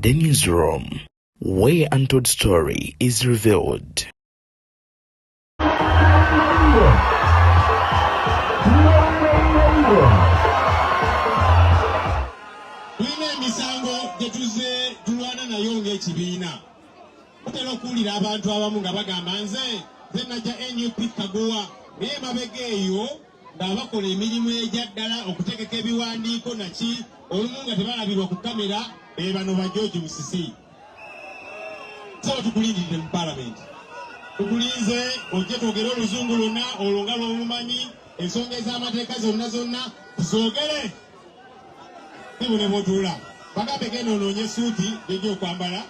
The Newsroom, where untold story is revealed. Utelo kulira abantu abamu nga bagamba nze najja NUP Kaguwa naye mabega eyo ng'abakola emirimu ejyaddala okutegeka ebiwandiiko naki olumu nga tebalabirwa ku kamera bano ba George Musisi. So tukulindirire mu palamenti, tukulinze ojje twogere oluzungu lwonna olwo nga lw'omumanyi, ensonga ez'amateeka zonna tuzoogere tibune bw'otuula bagambe genda onoonye suuti gy'ojja okwambala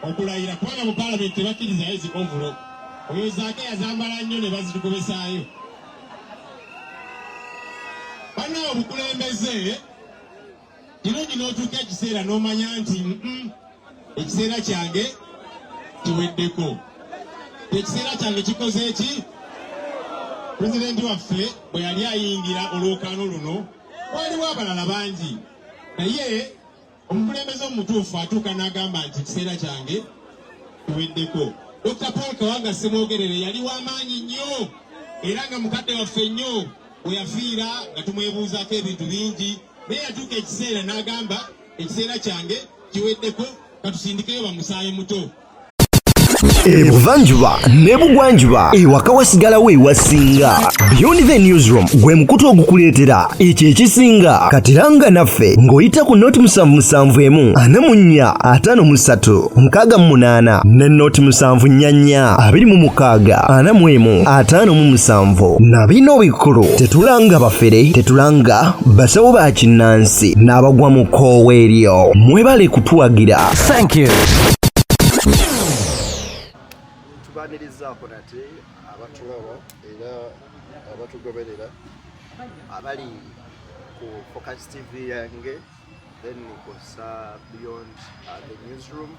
okulayira kubanga mu palamenti tebakkirizayo zi ovulo oyo zaake yazambala nnyo ne bazitukubesaayo. Bannaye obukulembeze kirungi n'otuuka ekiseera n'omanya nti ekiseera kyange kiweddeko, ekiseera kyange kikoze eki. Pulezidenti waffe bwe yali ayingira olwokaano luno waliwo abalala bangi, naye omukulembeze omutuufu atuuka n'agamba nti ekiseera kyange kiweddeko. Dr. Paul Kawanga Ssemwogerere yali w'amaanyi nnyo era nga mukadde waffe nnyo bwe yafiira nga tumwebuuzaako ebintu bingi, naye yatuuka ekiseera n'agamba ekiseera kyange kiweddeko, katusindikeyo bamusaayi muto. Ebuvanjuba n'ebugwanjuba ewaka wasigalawo ewasinga. Beyond the Newsroom gwe mukutu ogukuleetera ekyo ekisinga. Katiranga naffe ng'oyita ku noti 771 44 53 ne noti 744 26 41 na bino bikulu. Tetulanga bafere, tetulanga basawo ba kinnansi n'abagwa mu koowa eryo. Mwebale kutuwagira. Thank you. Tubanirizaako nate abatulaba era abatugoberera abali ku Focus TV yange, then nikosa Beyond the Newsroom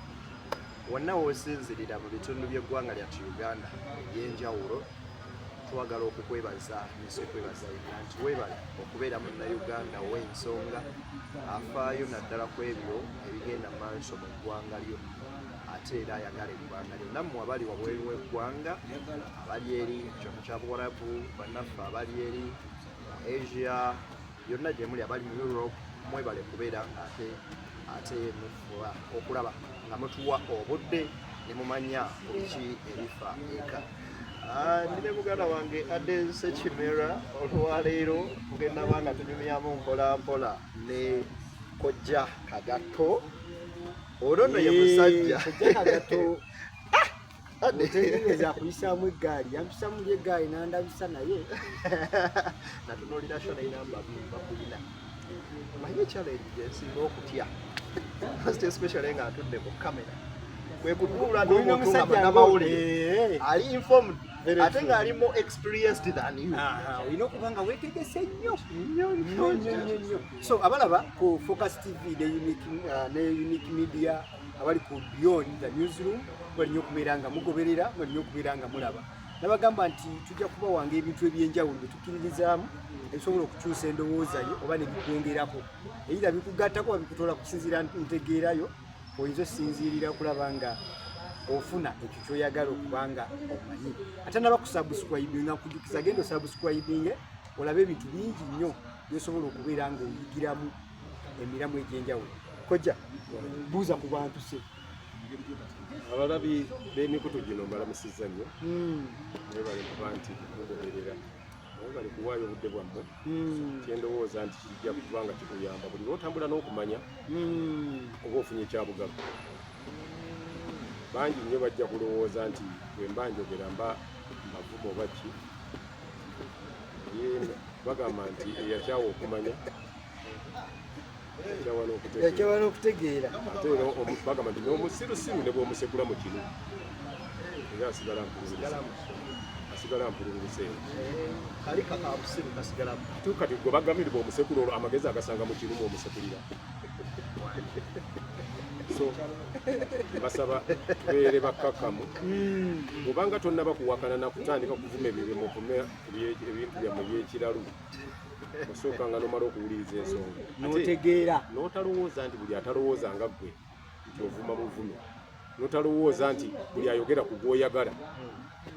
wonna wosinzirira mu bitundu by'eggwanga lyattu Uganda ebyenjawulo. Twagala okukwebaza nesekwebaza nti webale okubeera munnayuganda w'ensonga afaayo naddala ku ebyo ebigenda maaso mu ggwanga lyo ate era ayagala eggwanga lyo. Nammwe abali wabweru w'eggwanga, abali eri kyono kya Buwarabu, bannaffe abali eri Asia, yonna gye muli, abali mu Europe, mwebale kubeera ate mufuba okulaba nga mutuwa obudde ne mumanya biki ebifa eka. Ndine muganda wange Ade Sekimera olwaleero tugenda banga tunyumyamu mpola ne Kojja Kagato. Orono ye musajja Kojja Kagato ategereza kuyisamu eggaali, yampisamu eggaali n'andabisa naye natunulira national number bakulina manye challenge gyensinga okutya especially nga atudde ku kamera kwe kutuula n'omuntu n'amawulire ali informed ate nga ali more experienced than you. Olina okuba nga weetegese nnyo. So abalaba ku Focus TV ne Unique Media abali ku Beyond the Newsroom balina okubeera nga mugoberera, balina okubeera nga mulaba. Nabagamba nti tujja kubawanga ebintu ebyenjawulo bye tukkiririzaamu ebisobola okukyusa endowooza yo oba ne bikwongerako. Era bikugattako babikutola kusinziira ntegeerayo, oyinza osinziirira kulaba nga ofuna ekyo kyoyagala okubanga omanyi. Ate nabakusubscribinga nkujukiza genda osubscribinge olabe ebintu bingi nnyo byosobola okubeera nga oyigiramu emiramu egy'enjawulo. Kojja buuza ku bantu se abalabi b'emikutu gino mbalamusizza nnyo. Mwebale kuba nti mugoberera, mwebale kuwaayo obudde bwammwe. Kyendowooza nti kijja kuba nga kikuyamba buli lw'otambula n'okumanya oba ofunye ekyabugalo. Bangi nnyo bajja kulowooza nti bwe mba njogera mba mavumo oba ki, bagamba nti eyakyawa okumanya ekyawa n'okutegeera. Ate era bagamba nti n'omusirusiru ne bw'omusekula mu kinu era asigala mpulunguse. Kali kakabusiru kasigalamu kati gwe bagambye nti bw'omusekula olwo amagezi agasanga mu kinu mw'omusekulira. So basaba tubeere bakkakkamu. Bw'obanga tonnaba kuwakana na kutandika kuvuma ebintu byammwe by'ekiralu, osooka nga n'omala okuwuliriza ensonga n'otegeera n'otalowooza nti buli atalowooza nga ggwe nti ovuma muvume notalowooza nti buli ayogera ku gwoyagala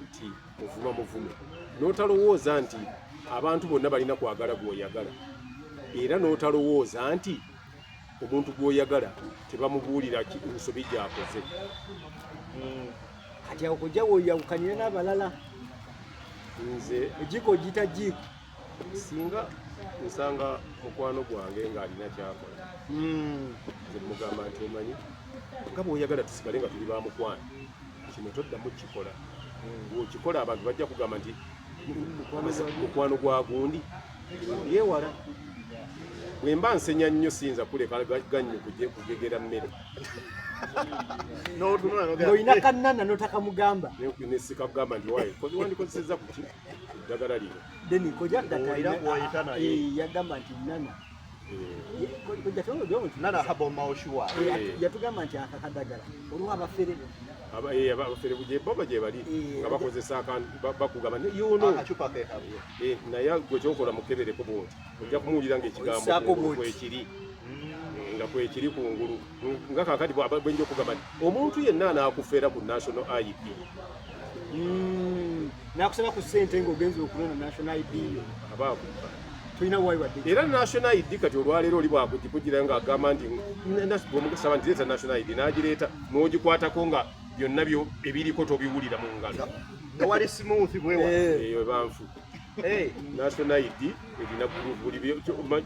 nti ovuma muvume notalowooza nti abantu bonna balina kwagala gwoyagala era notalowooza nti omuntu gwoyagala tebamubuulira ensobi gyakoze kati awo kojja woyawukanire n'abalala nze ejiko gita jiko singa nsanga mukwano gwange ng'alina kyakola nze mugamba nti omanyi nga bw'oyagala tusigale nga tuli bamukwano kino toddamu kikola bw'okikola abantu bajja kugamba nti mukwano gwa gundi yewala bwe mba nsenya nnyo siyinza kuleka gannyo kugegera mmere ng'olina kannana n'otakamugamba nesikagamba nti waye wandikozesezza kuki eddagala lino then kojja yagamba nti nana yatugamba nti akakadagala olwo abafere abafere baba gye bali nga bakozesa bakugamba yono naye gwe kyokola mukebereko bwoti ojja kumuwulira ngaekigambo kwekiri nga kwekiri kungulu nga kakati bwenja okugamba nti omuntu yenna anaakufeera ku national ip nakusaba ku ssente ng'ogenza okulona national id abaakuba tulina wayiwadde era national id kati olwaleero oli bwakugirayo ng'agamba nti bwemukusaba nti leeta national id n'agireeta n'ogikwatako nga byonna ebiriko tobiwulira mu ngalo nga wali smooth bwewa eyo banfu national id erina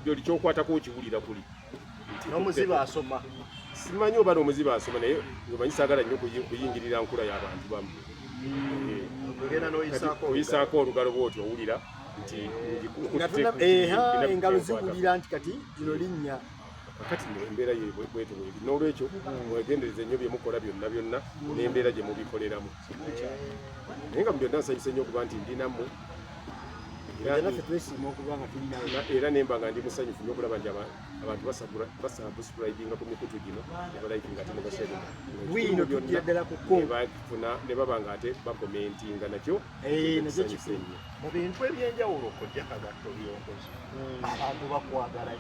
buli kyokwatako okiwulira kuli n'omuzibe asoma simanyi oba n'omuzibe asoma naye omanyi saagala nnyo kuyingirira nkula y'abantu bamu oyisaako olugalo bwoti owulira nti engalo ziwulira nti kati lino linnya kati embeera bwetyo bweri n'olwekyo mwegendereza ennyo bye mukola byonna n'embeera gye mubikoleramu naye nga mu byonna nsanyuse nnyo okuba nti ndinamu era nemba nga ndi musanyufu nnyo okulaba nti abantu basubscribinga ku mikutu gino nebalayikinga ate nebafuna ne baba nga ate bakomentinga nakyo kisanyusa ennyo mu bintu ebyenjawulo kojja kagatto byokoze abantu bakwagala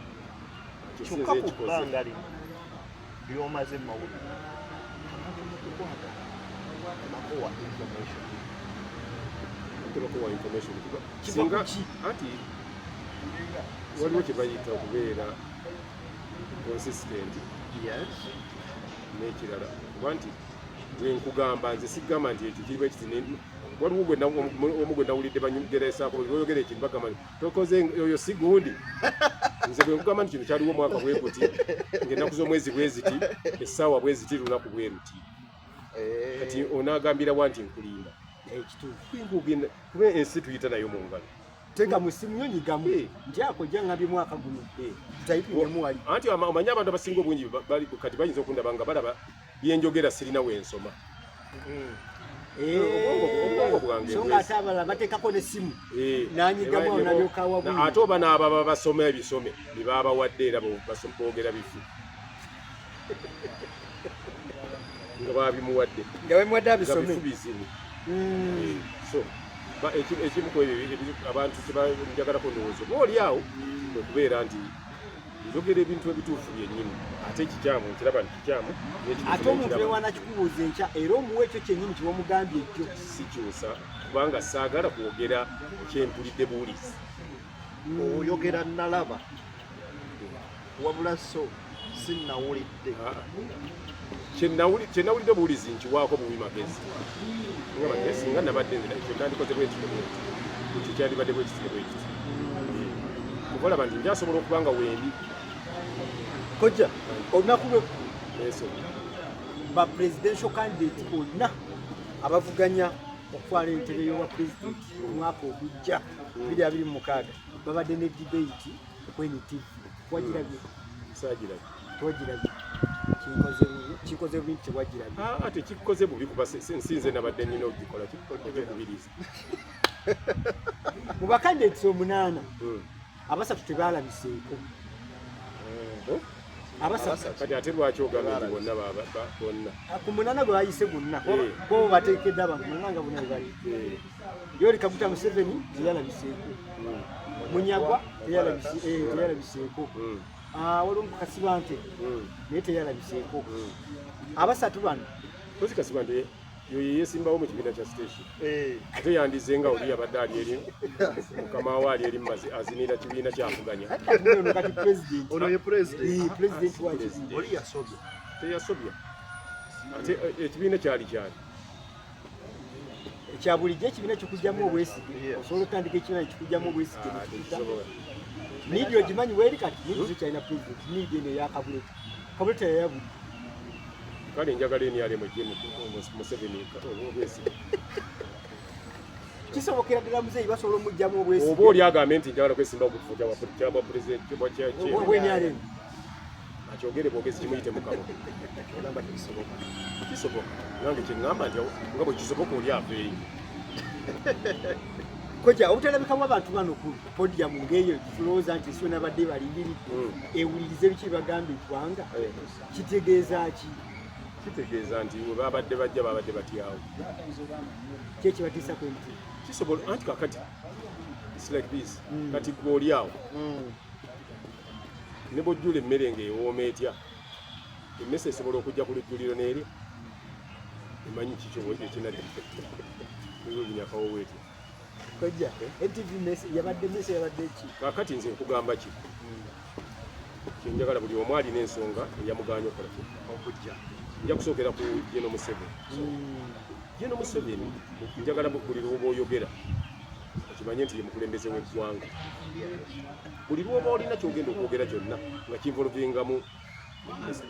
kyokka ku bbanga lino byomaze mawulire bakowa information singa ati waliwo kyebayita okubeera consistent n'ekirala kuba nti bwe nkugamba nze sigamba nti ekyo kiriba ekiti waliwo omu gwe nawulidde banyugeresaako oyogera ekintu bagamba nti tokoze oyo si gundi nze bwe nkugamba nti kino kyaliwo omwaka bwe guti ng'ennaku z'omwezi bwe ziti essaawa bwe ziti lunaku bwe ruti kati onaagambirawa nti nkulimba kuba ensi tuyita nayo mu ngalo tega musimu nyonyigamu nti akojja ngambye mwaka guno tutayipinemu wali anti omanyi abantu abasinga obungi kati bayinza okundaba nga balaba byenjogera sirina wensoma obwongo bwange so nga ate abalala bateekako n'essimu nanyigamu awo nalyokawa buli ate oba n'ababa basoma ebisome bye baabawadde era boogera bifu nga babimuwadde nga babimuwadde abisome bizibu so ekimu ku abantu kyebanjagalako ndowooza oba oli awo okubeera nti njogera ebintu ebituufu byennyini ate ekikyamu nkiraba nti kikyamu ate omuntu newana kikubuuza enkya era omuwa ekyo kyennyini kiwamugambye ekyo sikyusa kubanga saagala kwogera kyempulidde buwulizi oyogera nalaba wabula so sinnawulidde kyenawulidde buwulizi nkiwaako buwi magezi singa nabadde nzira ekyo nandikoze bwekityo ekyo kyandibadde bwekitire bwekiti kuba olaba nti njasobola okuba nga wendi kojja olunaku lwe ba presidential candidate bonna abavuganya okutwala entebe y'obwa pulezidenti omwaka ogujja 2026 babadde ne debate ku NTV wagirabye saagirabye tewagirabye kikoze bubi tewagirabye ate kikoze bubi kuba nsinze nabadde nnina okugikola kubiriza mu bakandidate 8 abasatu tebalabiseeko kati ate lwaki ogambye nti bonna bonna ku 8 gwe bayise gonna bo bateekedde abantu 8 nga bonna bali Yoweri Kaguta Museveni teyalabiseeko Munyagwa teyalabiseeko waliwo Kasibante naye teyalabiseeko abasatu bano kozi Kasibante yo yesimbawo mu kibiina kya station ate yandize nga oli abadde ali eri mukama we ali eri azinira kibiina kyavuganya ono kati president ono ye president oli teyasobya ate ekibiina kyali ekya bulijjo ekibiina kikujjamu obwesige osobola otandika ekibiina kikujjamu obwesige niidi ogimanyi weeri kati niidi kyalina president niidi eno eyakabuleta kabuleta yayabuli kale njagala enialemu Museveni obwesige kisobokera ddala muzeeyi basobola omugjamu obwesige oba oli agambe nti njagala kwesimbawo ku kifo kyabwa pulezidenti bwenialemu akyogere bwogezi kimuyite mukama kisoboka nange kyeŋŋamba nti nga bwe kisoboka oli aveeyi koja obutalabikamu abantu bano ku podium ng'eyo tulowooza nti so nabadde balindiridde ewulirize biki bagamba eggwanga kitegeeza ki kitegeeza nti we babadde bajja babadde batyawo kyekibatiisa kwemiti kisobola anti kakati its like this kati gwe oli awo ne bw'ojjula emmere ng'ewooma etya emmese esobola okujja ku lujjuliro n'eri emanyi kikyo ekinadde ebinyakawowo etya koja etv yabadde mese yabadde ki kakati nze nkugamba ki kyenjagala buli omu alina ensonga eyamuganya okola ki okujja nja kusookera ku General Museveni General Museveni njagala buli lwoba oyogera okimanye nti ye mukulembeze w'eggwanga buli lwoba olina kyogenda okwogera kyonna nga kinvolvingamu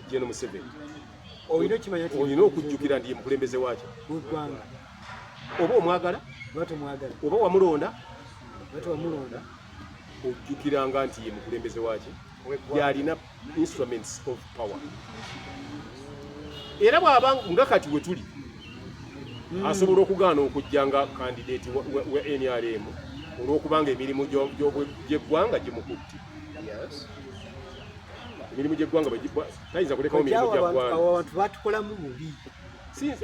General Museveni olina okujjukira nti ye mukulembeze waakyo w'eggwanga oba omwagala oba wamulonda ojjukiranga nti ye mukulembeze waakyo yalina instruments of power era bw'aba nga kati we tuli asobola okugaana okujja nga kandidate wa NRM olw'okubanga emirimu gy'eggwanga gimukutte emirimu gy'eggwanga tayinza kulekawo emirimu gy'eggwanga abantu batukolamu bubi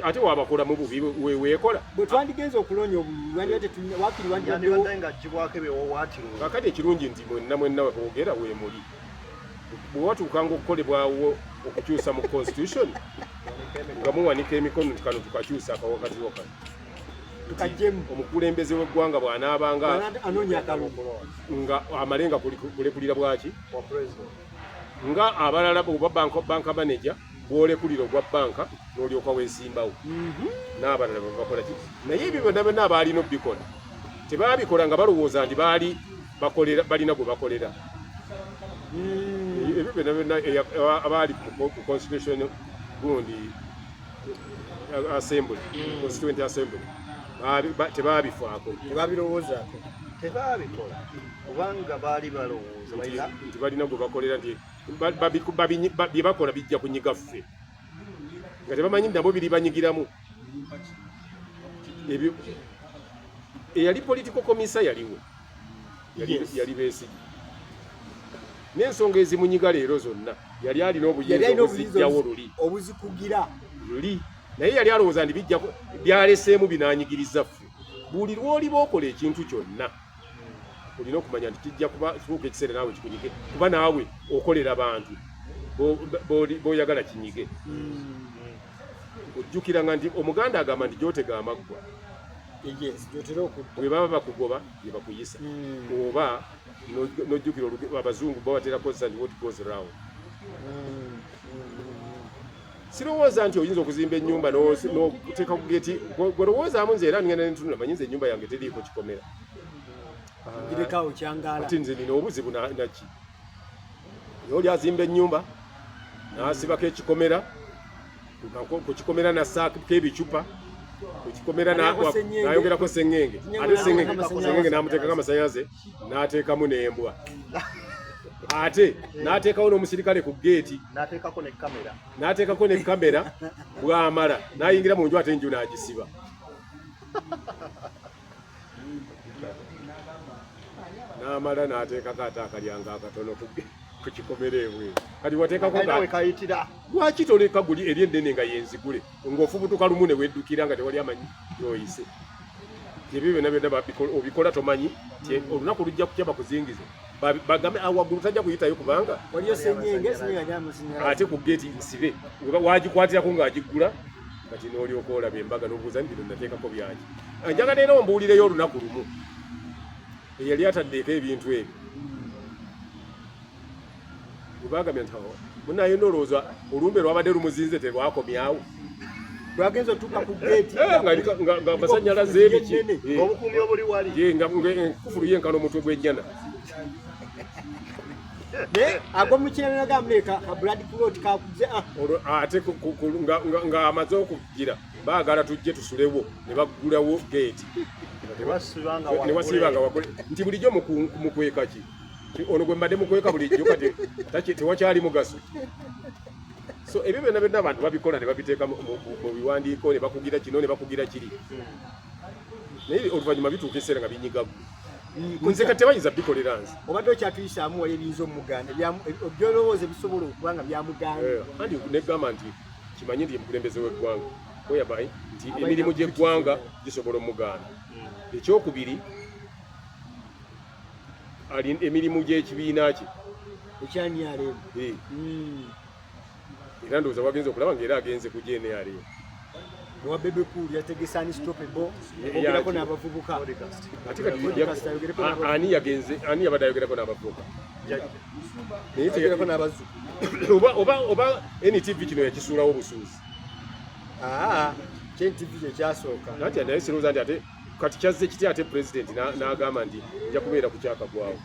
ate wabakolamu bubi weweekola bwe twandigenza okuloonya kakati ekirungi nti mwenna wegera weemuli bwe watuukanga okukolebwawo okukyusa mu constitution nga muwanika emikono nti kano tukakyusa akawakati wakati omukulembeze w'eggwanga bw'anaabanga nga amalenga kulekulira bwaki nga abalala oba banka manager bw'olekulira ogwa banka n'olyoka weesimbawo n'abalala bakola ki naye ebyo byonna byonna abaalina obikola tebaabikola nga balowooza nti balina gwe bakolera ebyo byonna byonna abaali ku constitution gundi assembly constituent assembly tebaabifaako tebabirowoozaako tebabikola kubanga baali balowooza nti balina gwe bakolera nti bye bakola bijja kunyiga ffe nga tebamanyi nabo biri banyigiramu ebyo eyali political comisa yaliwo yali Besigye n'ensonga ezimunyiga leero zonna yali alina obuyinza obuzijjawo luli naye yali alowooza nti byaleseemu binaanyigiriza ffe buli lw'oliba okola ekintu kyonna olina okumanya nti kijja kufuuka ekiseera naawe kikunyige kuba naawe okolera abantu b'oyagala kinyige ojjukiranga nti omuganda agamba nti gy'otega amaggwa bwe baba bakugoba bye bakuyisa oba n'ojjukira abazungu babatera kozesa nti what goes round sirowooza nti oyinza okuzimba ennyumba n'oteeka ku geti gwelowoozamu nze era ngenda nentunula manyi nze ennyumba yange teriiko kikomera ati nze nina obuzibu naki oli azimba ennyumba n'asibako ekikomera ku kikomera nasaako ebicupa ku kikomera n'ayogerako sengenge ate sengenge n'amuteekako amasanyalaze n'ateekamu n'embwa ate n'ateekawo n'omusirikale ku geeti n'ateekako ne kamera bw'amala n'ayingira mu nju ate enju n'agisiba n'amala n'ateekako ate akalyanga akatono ku kikomera ebweru kati wateekako lwaki toleka guli eri ennene nga yenzigule ng'ofubutuka lumu ne weddukira nga tewali amanyi gy'oyise ebyo byonna byonna obikola tomanyi olunaku lujja kutya bakuzingize bagambe awagulu tajja kuyitayo kubanga waliyo senyenge nyamusinyala ate ku gate nsibe wagikwatirako ng'agigula kati n'olyoka olaba embaga n'obuuza nti bino nateekako byangi njagala era ombuulireyo olunaku lumu eyali ataddeeko ebintu ebyo webagambe nti munaye n'olowooza olumbe lwabadde lumuzinze terwakomyawo lwagenza otuuka ku gate nga amasanyalaze ebiki obukuumi obuli wali enkufulu yenkana omutwe gw'ennyana agwo mukinana nagambuleka blood clot kakuze ate nga amaze okugira baagala tujje tusulewo ne baggulawo gate ne wasibanga wagule nti bulijjo mukweka ki ono gwe mbadde mukweka bulijjo kati tewakyali mugaso so ebyo byonna byonna abantu babikola ne babiteeka mu biwandiiko ne bakugira kino ne bakugira kiri naye oluvannyuma bituuka ekiseera nga binyigagu nze kati tebayinza bikolera nze obadde okyatuyisaamu wali ebiyinza omuganda byolowooza bisobola okuba nga byamuganda andi negamba nti kimanyi nti mukulembeze w'eggwanga oyabayi nti emirimu gy'eggwanga gisobola omuganda ekyokubiri ali emirimu gy'ekibiina kye ekyanyalemu era ndowooza wagenze okulaba ng'era agenze ku GNRM owa bebe cool yategesa unstoppable ogerako n'abavubuka ate kati ani yabadde ayogerako n'abavubuka ogerako n'abazzu oba NTV kino yakisuulawo obusuuzi KNTV kyekyasooka nati naye sirowooza nti ate kati kyazze kiti ate pulezidenti n'agamba nti nja kubeera ku kyakagwawo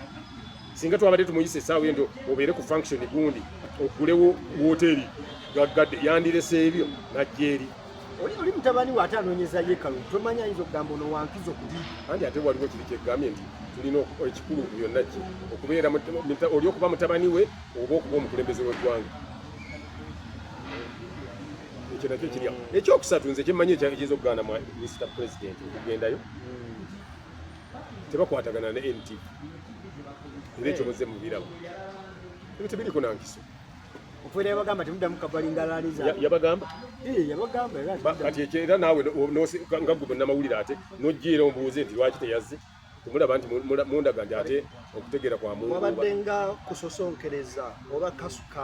singa twabadde tumuyisa essaawa ento obeere ku function gundi okulewo wooteeri gaggadde yandirese ebyo najja eri oli mutabani we ate anoonyeza yeekalo tomanya ayinza okugamba ono wankiza okubi andi ate waliwo kiri kyegambye nti tulina ekikulu byonna ki okubeera oli okuba mutabani we oba okuba omukulembeze w'eggwanga ekyo nakyo kirya ekyokusatu nze kyemmanyi ekiyinza okuganda Mr. President okugendayo tebakwatagana ne NTV era ekyo muze mubirabo ebyo tebiriko nankiso okubeera yabagamba temuddamu kavalinga laaliza yabagamba kati era naawe nga gwe bonnamawulire ate nojjiira omubuuze nti lwaki teyazze temulaba nti mundaga nti ate okutegeera kwa mungu wabadde nga kusosonkereza oba kasuka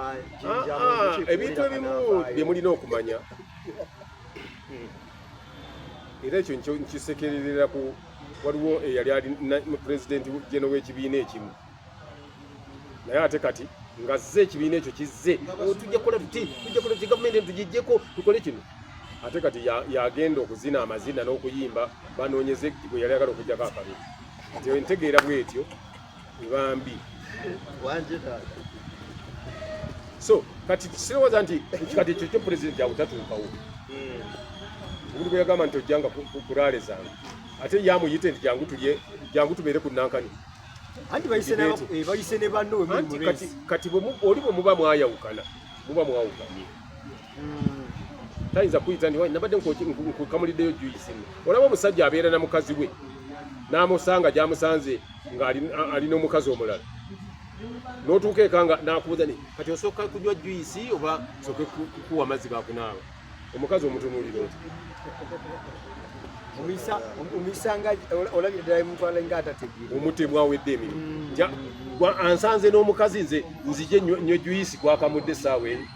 ebintu ebimu bye mulina okumanya era ekyo nkisekererera ku waliwo eyali ali pulezidenti jeno w'ekibiina ekimu naye ate kati nga zze ekibiina ekyo kizze tujja kukola tuti gavumenti tugijjeko tukole kino ate kati yagenda okuzina amazina n'okuyimba banoonyeze bwe yali agala okujjako akabiri nti entegeera bwetyo ebambi so kati sirowooza nti kati ekyo kyo pulezidenti awutatuukawo obuli bwe yagamba nti ojjanga kulaalezanga ate yamuyite nti jangu tubeere ku nankani anti bayise ne banno kati oli bwe muba mwayawukana muba mwawukanye tayinza kuyita nti nabadde nkukamuliddeyo juice olaba omusajja abeera na mukazi we n'amusanga gyamusanze ng'alina omukazi omulala n'otuuka eka nga n'akubuuza ni kati osooka kunywa juice oba sooke kukuwa amazzi gakunaaba omukazi omutunuulira oti omisanga olabye ddala mutwala nga atategeera omutemu awedde emirimu ansanze n'omukazi nze nzije nywe juice kwakamudde essaawa eri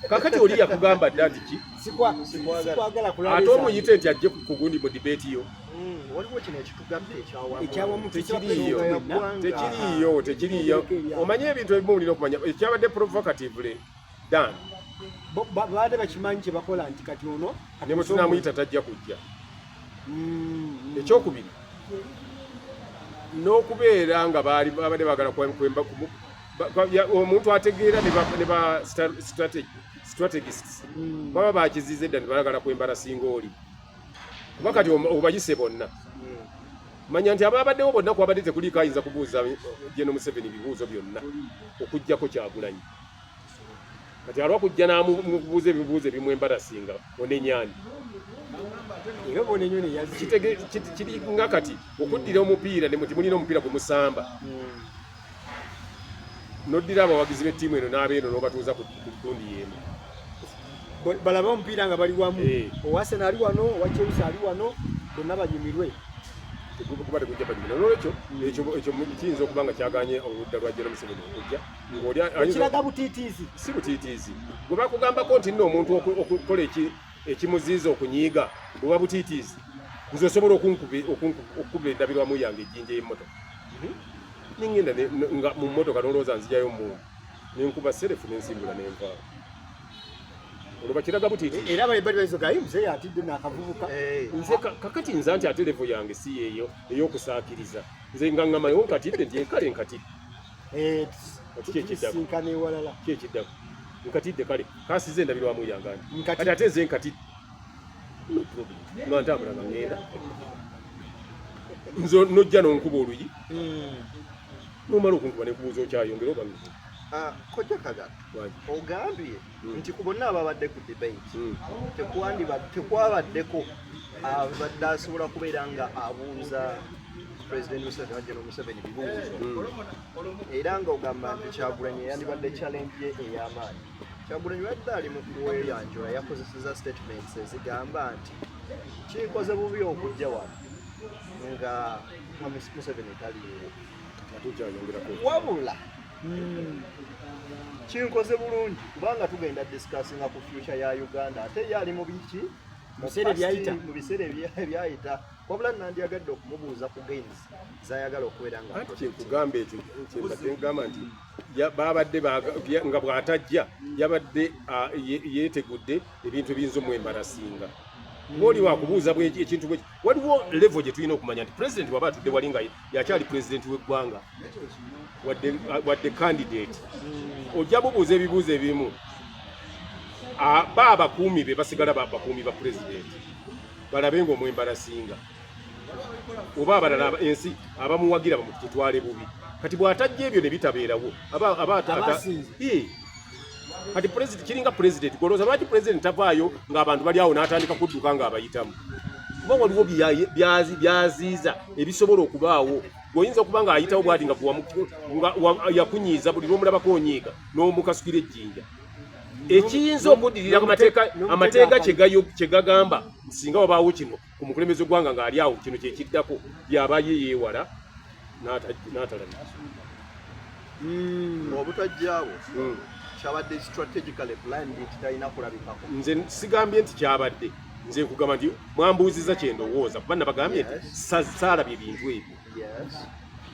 kakati oli yakugamba dda nti ki sikwagala ate omuyite nti ajje kugundi mu dibeeti yo waliwo kino ekitugambye ekyawamu tekiriiyo omanye ebintu ebimu olina okumanya ekyabadde provocatively done baadde bakimanyi kye bakola nti kati ono ne mutunamuyita tajja kujja ekyokubiri n'okubeera nga babadde baagala kwemba omuntu ategeera ne ba strategists baba bakizize dda ne baagala kwembala singa oli kuba kati obayise bonna manya nti ababaddewo bonna kwabadde tekuliiko ayinza kubuuza Gen. Museveni bibuuzo byonna okuggyako Kyagulanyi kati alwa kujja n'amubuuza ebibuuzo ebimwembalasinga onenyani kiri nga kati okuddira omupiira ne muti mulina omupiira gwe musamba noddira abawagizi b'ettiimu eno n'abeeno n'obatuuza ku gundi y'emu balaba omupiira nga bali wamu owa Arsenal ali wano owa Chelsea ali wano bonna banyumirwe kuba tekujja banyumira n'olwekyo ekyo kiyinza okuba nga kyaganye oludda lwa General Museveni okujja kiraga butiitiizi si butiitiizi gwe bakugambako nti nno omuntu okukola ekimuziiza okunyiiga bweba butiitiizi nze osobola okukubira endabirwamu yange ejjinja y'emmotoka ningenda nga mu mmotoka n'olowooza nzijayo mu nenkuba serefu nensimbula nenvaawo olwo bakiraga butiitiizi era bali bayisogayo muzeeyi atidde n'akavubuka nze kakati nze anti ate levo yange si yeeyo ey'okusaakiriza nze nga ngamayo nkatidde nti enkale nkatidde sinkana ewalala kyekiddako nkatidde kale kasize endabirwamu yange anti kati ate nze nkatidde nga ntambula nga ngenda nze nojja n'onkuba oluyi nomala okunkuba nenkubuuza okyayongera oba Kojja Kagata ogambye nti ku bonna ababadde ku debate tekwabaddeko abadde asobola kubeera nga abuuza President General Museveni bibuuzo era nga ogamba nti Kyagulanyi yandibadde challenge ye ey'amaanyi. Kyagulanyi wadde ali mu kuweyanjula yakozeseza statements ezigamba nti kinkoze bubi okujja wano nga Museveni taliiwo wabula kinkoze bulungi kubanga tugenda discussinga ku future ya Uganda ate yali mu biki mu biseera ebyayita wabula nandyagadde okumubuuza ku gains zayagala okubeera nga kyekugamba ekyo kyembadde ngamba nti babadde nga bw'atajja yabadde yeetegudde ebintu ebiyinza omwembalasinga ng'oli wakubuuza ekintu bwe waliwo level gye tulina okumanya nti president waba atudde wali nga yakyali president w'eggwanga wadde candidate ojja bubuuza ebibuuzo ebimu abakuumi be basigala bakuumi ba president balabe ng'omwembalasinga oba abalala ensi abamuwagira bamutwale bubi kati bw'atajja ebyo ne bitabeerawo kati president kiringa president golooza lwaki president tavaayo ng'abantu bali awo n'atandika kudduka ng'abayitamu kuba waliwo byaziiza ebisobola okubaawo gweoyinza okuba ng'ayitawo bwati nga yakunyiiza buli lwomulabako onyiiga n'omukasukira ejjinja ekiyinza okuddirira ku amateeka kye gagamba singa wabaawo kino ku mukulembeze gwanga ng'ali awo kino kyekiddako byaba yeyeewala n'atalabisa obutajjaawo kyabadde strategically planned kitalina kulabikako nze sigambye nti kyabadde nze nkugamba nti mwambuuziza kyendowooza kuba nabagambye nti saalabye ebintu ebyo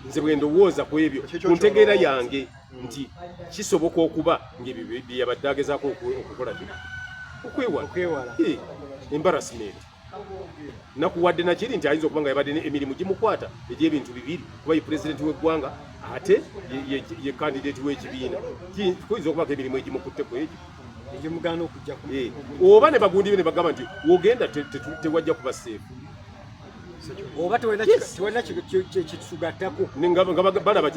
nze bwe ndowooza ku ebyo ku ntegeera yange nti kisoboka okuba ngaebyo bye yabadde agezaako okukola kino okwewala embarrassment nakuwadde nakiri nti ayinza okuba nga yabadde emirimu gimukwata egy'ebintu bibiri kuba ye pulezidenti w'eggwanga ate ye kandidate w'ekibiina kuyinza okubako emirimu egimukutteko egyo egimugaana okujja oba ne bagundi be ne bagamba nti wogenda tewajja kuba seefu oba tewalina kitugattako nga balaba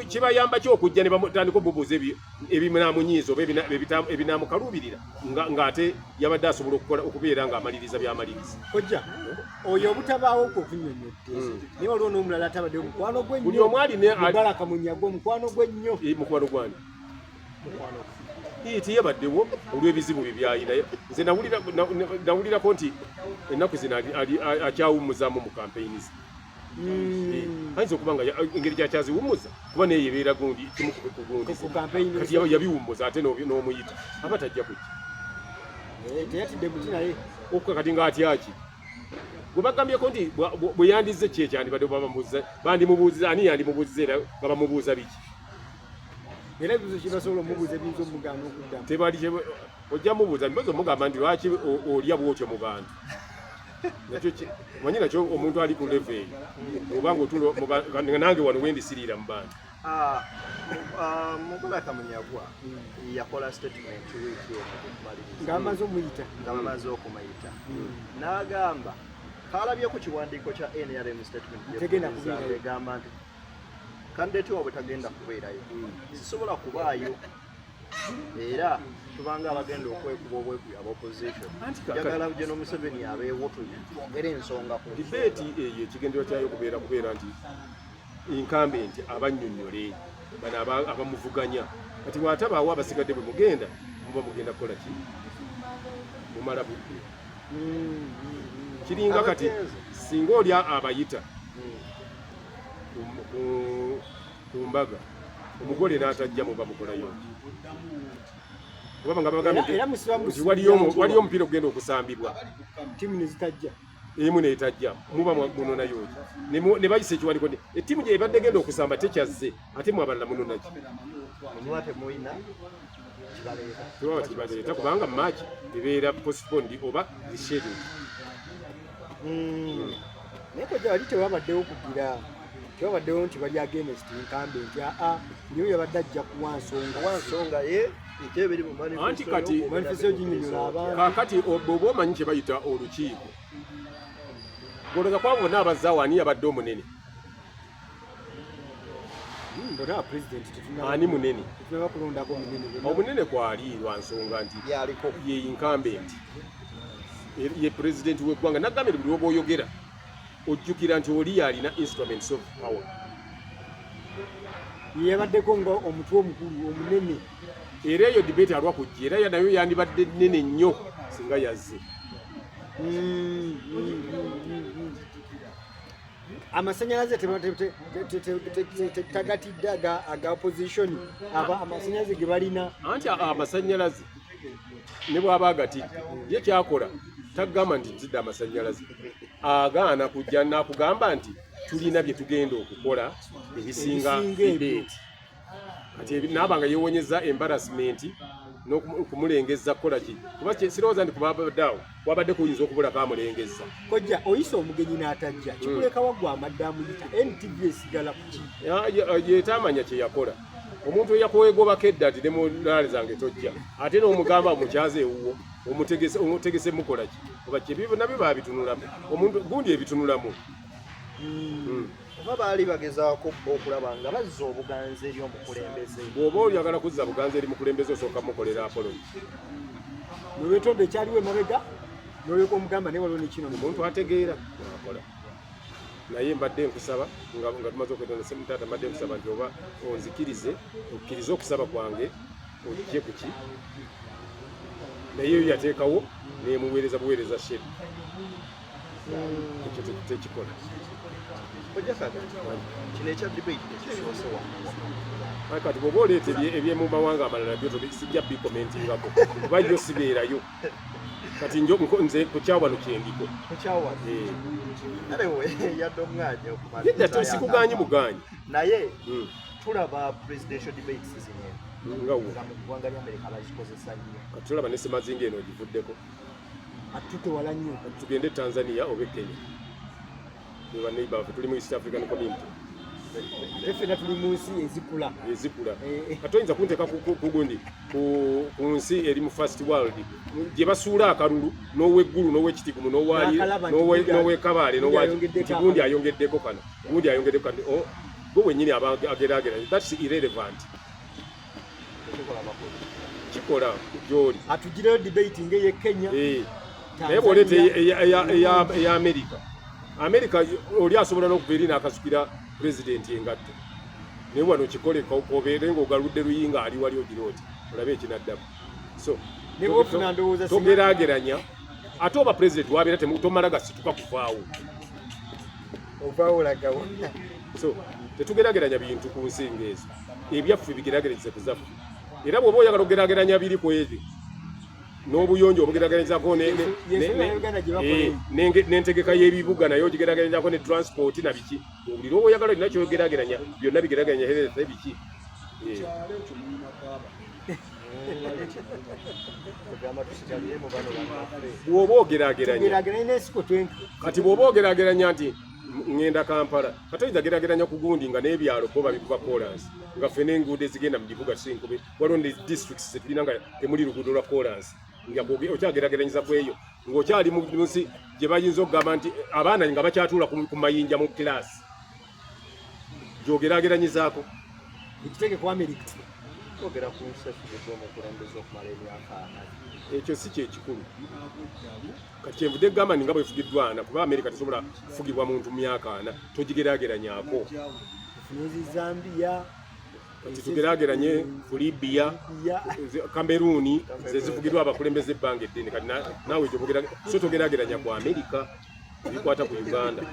kibayamba ki okujja ne batandika obubuuza ebinaamunyiiza oba ebinaamukaluubirira ng'ate yabadde asobola okubeera ng'amaliriza by'amaliriza ojja oyo obutabaawo kwe okunnyonnyodde naye waliwo n'omulala atabadde mukwano gwe buli omu alina Mubaraka Munyagwa omukwano gwe nnyo mukwano gwani tiyabaddewo olw'ebizibu bye byayina nze nawulirako nti ennaku zino akyawummuzaamu mu campaign ze ayinza okuba nga engeri gyakyaziwummuza kuba naye yebeera gundi kimu kugundi kati yabiwummuza ate n'omuyita aba tajja kujja teyatidde muti naye kati ng'atyaki gwe bagambyeko nti bwe yandize ki ekyandibadde bandimubuuziza ani yandimubuuziza era nga bamubuuza biki era ebibuuzo kibasobola omubuuza ebiyinza omugaana okuddamu tebali ojja mubuuza bibazo omugamba nti lwaki olya bwotyo mu bantu manyi nakyo omuntu ali ku leve eyo obanga otulo nange wano wendisiriira mu bantu Mubaraka Munyagwa yakola statement wiiki okumaliriza ng'amaze okumayita n'agamba kalabye ku kiwandiiko kya NRM statement egamba nti kandidate waabwe tagenda kubeerayo sisobola kubaayo era tubanga abagenda okwekuba obwekuya opposition njagala General Museveni abeewo twogere ensonga ku dibeeti eyo ekigendero kyayo kubeera nti incumbent abannyonnyole bano abamuvuganya kati bw'atabaawo abasigadde bwe mugenda muba mugenda kukola ki mumala budde kiringa kati singa oli abayita ku mbaga omugole n'atajja muba mukolayo kuba nga bagambye waliyo omupiira ogenda okusambibwa ttiimu ne zitajja emu neetajja muba munonayo ne bayisa ekiwaliko ettiimu gye ebadde genda okusamba tekyazze ate mu abalala munonaki tewaba kibaleeta kubanga maaki ebeera postponed oba rescheduled. naye koja wali tewabaddewo kugira tewabaddewo nti bali against nkambe nti niyo yabadde ajja kuwa nsonga ye ekyebiri mu anti kati manifesto ginyonyola abantu kakati oba omanyi kye bayita olukiiko goleka kwabo bonna abazaawo ani yabadde omunene bona president ani munene tetunaba kulondako munene omunene kwali lwa nsonga nti ye incumbent ye president w'eggwanga nagambye buli oba oyogera ojjukira nti oli yalina instruments of power yeyabaddeko nga omutwe omukulu omunene era eyo debate alwa kujja era nayo yandibadde nnene nnyo singa yazze amasanyalaze tagatidde aga opposition aba amasanyalaze ge balina anti amasanyalaze ne bw'aba agatidde ye kyakola tagamba nti nzidde amasanyalaze agaana kujja nakugamba nti tulina bye tugenda okukola ebisinga debate kati naabanga yeewonyeza embarrassment n'okumulengeza kukola ki kuba sirowooza nti kubabaddeawo wabadde kuyinza okubula kamulengeza kojja oyisa omugenyi n'atajja kikuleka waggwa amadde amuyita NTV esigala ku ki yeetamanya kye yakola omuntu eyakwegobako edda ati ne mulaale zange tojja ate n'omugamba mukyaze ewuwo omutegese mukola ki oba kyebibo nabyo babitunulamu omuntu gundi ebitunulamu oba baali bagezaako okulaba nga bazza obuganza eri omukulembeze bw'oba oyagala kuzza buganza eri mukulembeze osooka mukolera apology nolwetonde ekyaliwo emabega nolyoka omugamba naye waliwo nekino omuntu ategeera akola naye mbadde nkusaba nga tumaze okwetonda semutaata mbadde nkusaba nti oba onzikirize okkirize okusaba kwange ojje ku ki naye yo yateekawo nemuweereza buweereza sheri ekyo tekikola kino ekya debate ekisoosewa kati bw'oba oleeta ebyemu mawanga amalala byo sijja bikomentingako kuba yo sibeerayo kati nze kukyawano kyendiko yadde omwanya yedda sikuganyi muganyi naye tulaba presidential debates zino ngawo mu ggwanga lya Amerika bazikozesa nnyo kati tulaba ne semazinga eno ogivuddeko atutewala nnyo tugende Tanzania oba Kenya niba neighbor baffe tuli mu East African Community fena tuli mu nsi ezikula kati oyinza kunteeka ku gundi ku nsi eri mu first world gye basuula akalulu n'ow'eggulu n'ow'ekitikumu n'ow'ekabaale nti gundi ayongeddeko kano gundi ayongeddeko kano gwe wennyini aba ageraageranya that's irrelevant kikola gy'oli atugireyo debate ng'eye Kenya naye bw'oleeta eya America oli asobola n'okubeeri n'akasukira pulezidenti engatto naye wano kikole kobeere ng'ogaludde luyinga ali wali ogira oti olabe ekinaddamu so togeraageranya ate oba pulezidenti wabeera tomala gasituka kuvaawo ovaawolagawo so tetugeraageranya bintu ku nsinga ezo ebyaffe bigeraageranyise ku zaffe era bw'oba oyagala okugeraageranya biri ku ebyo n'obuyonjo obugeraageranyizako n'entegeka y'ebibuga naye ogigeraageranyako ne transport na biki buli lwoba oyagala olina kyogeraageranya byonna bigeraageranya hereze biki bw'oba ogeraageranya kati bw'oba ogeraageranya nti ngenda Kampala kati oyinza geraageranya ku gundi nga n'ebyalo bo babikuba kolansi nga ffe n'enguudo ezigenda mu kibuga tusinkube waliwo ne districts zetulina nga temuli luguudo lwa kolansi nga okyagerageranyiza kweyo ng'okyali mu nsi gye bayinza okugamba nti abaana nga bakyatuula ku mayinja mu kilaasi gy'ogeraageranyizaako ekitege ku America twogera ku nsi omukulembeze okumala emyaka 4 ekyo si kyekikulu kati kyenvudde egamba nga bwefugiddwana kuba America tesobola kufugibwa muntu myaka 4 togigeraageranyako Zambia tugeraageranye ku Libya Cameroon zezifugiddwa abakulembeze ebbanga eddene kati naawe so togeraageranya ku America ebikwata ku Uganda.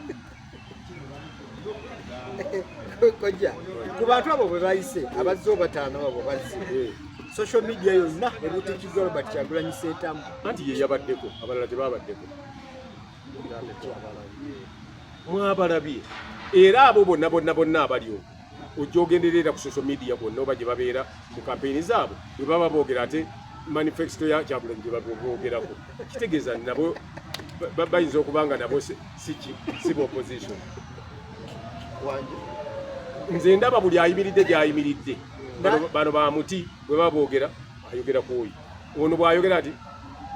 Kojja ku bantu abo bwe bayise abazze bataano abo bazze social media yonna ebutikiddwa Robert Kyagulanyi Ssentamu anti ye yabaddeko abalala tebabaddeko mwabalabye era abo bonna abaliwo ojja ogenderera ku social media bonna oba gye babeera mu kampeyini zaabwe bwe baba boogera ate manifesto ya Kyagulanyi gye baboogerako kitegeeza nabo bayinza okuba nga nabo si opposition. Nze ndaba buli ayimiridde gy'ayimiridde bano ba muti bwe baboogera ayogera ku oyo ono bw'ayogera ati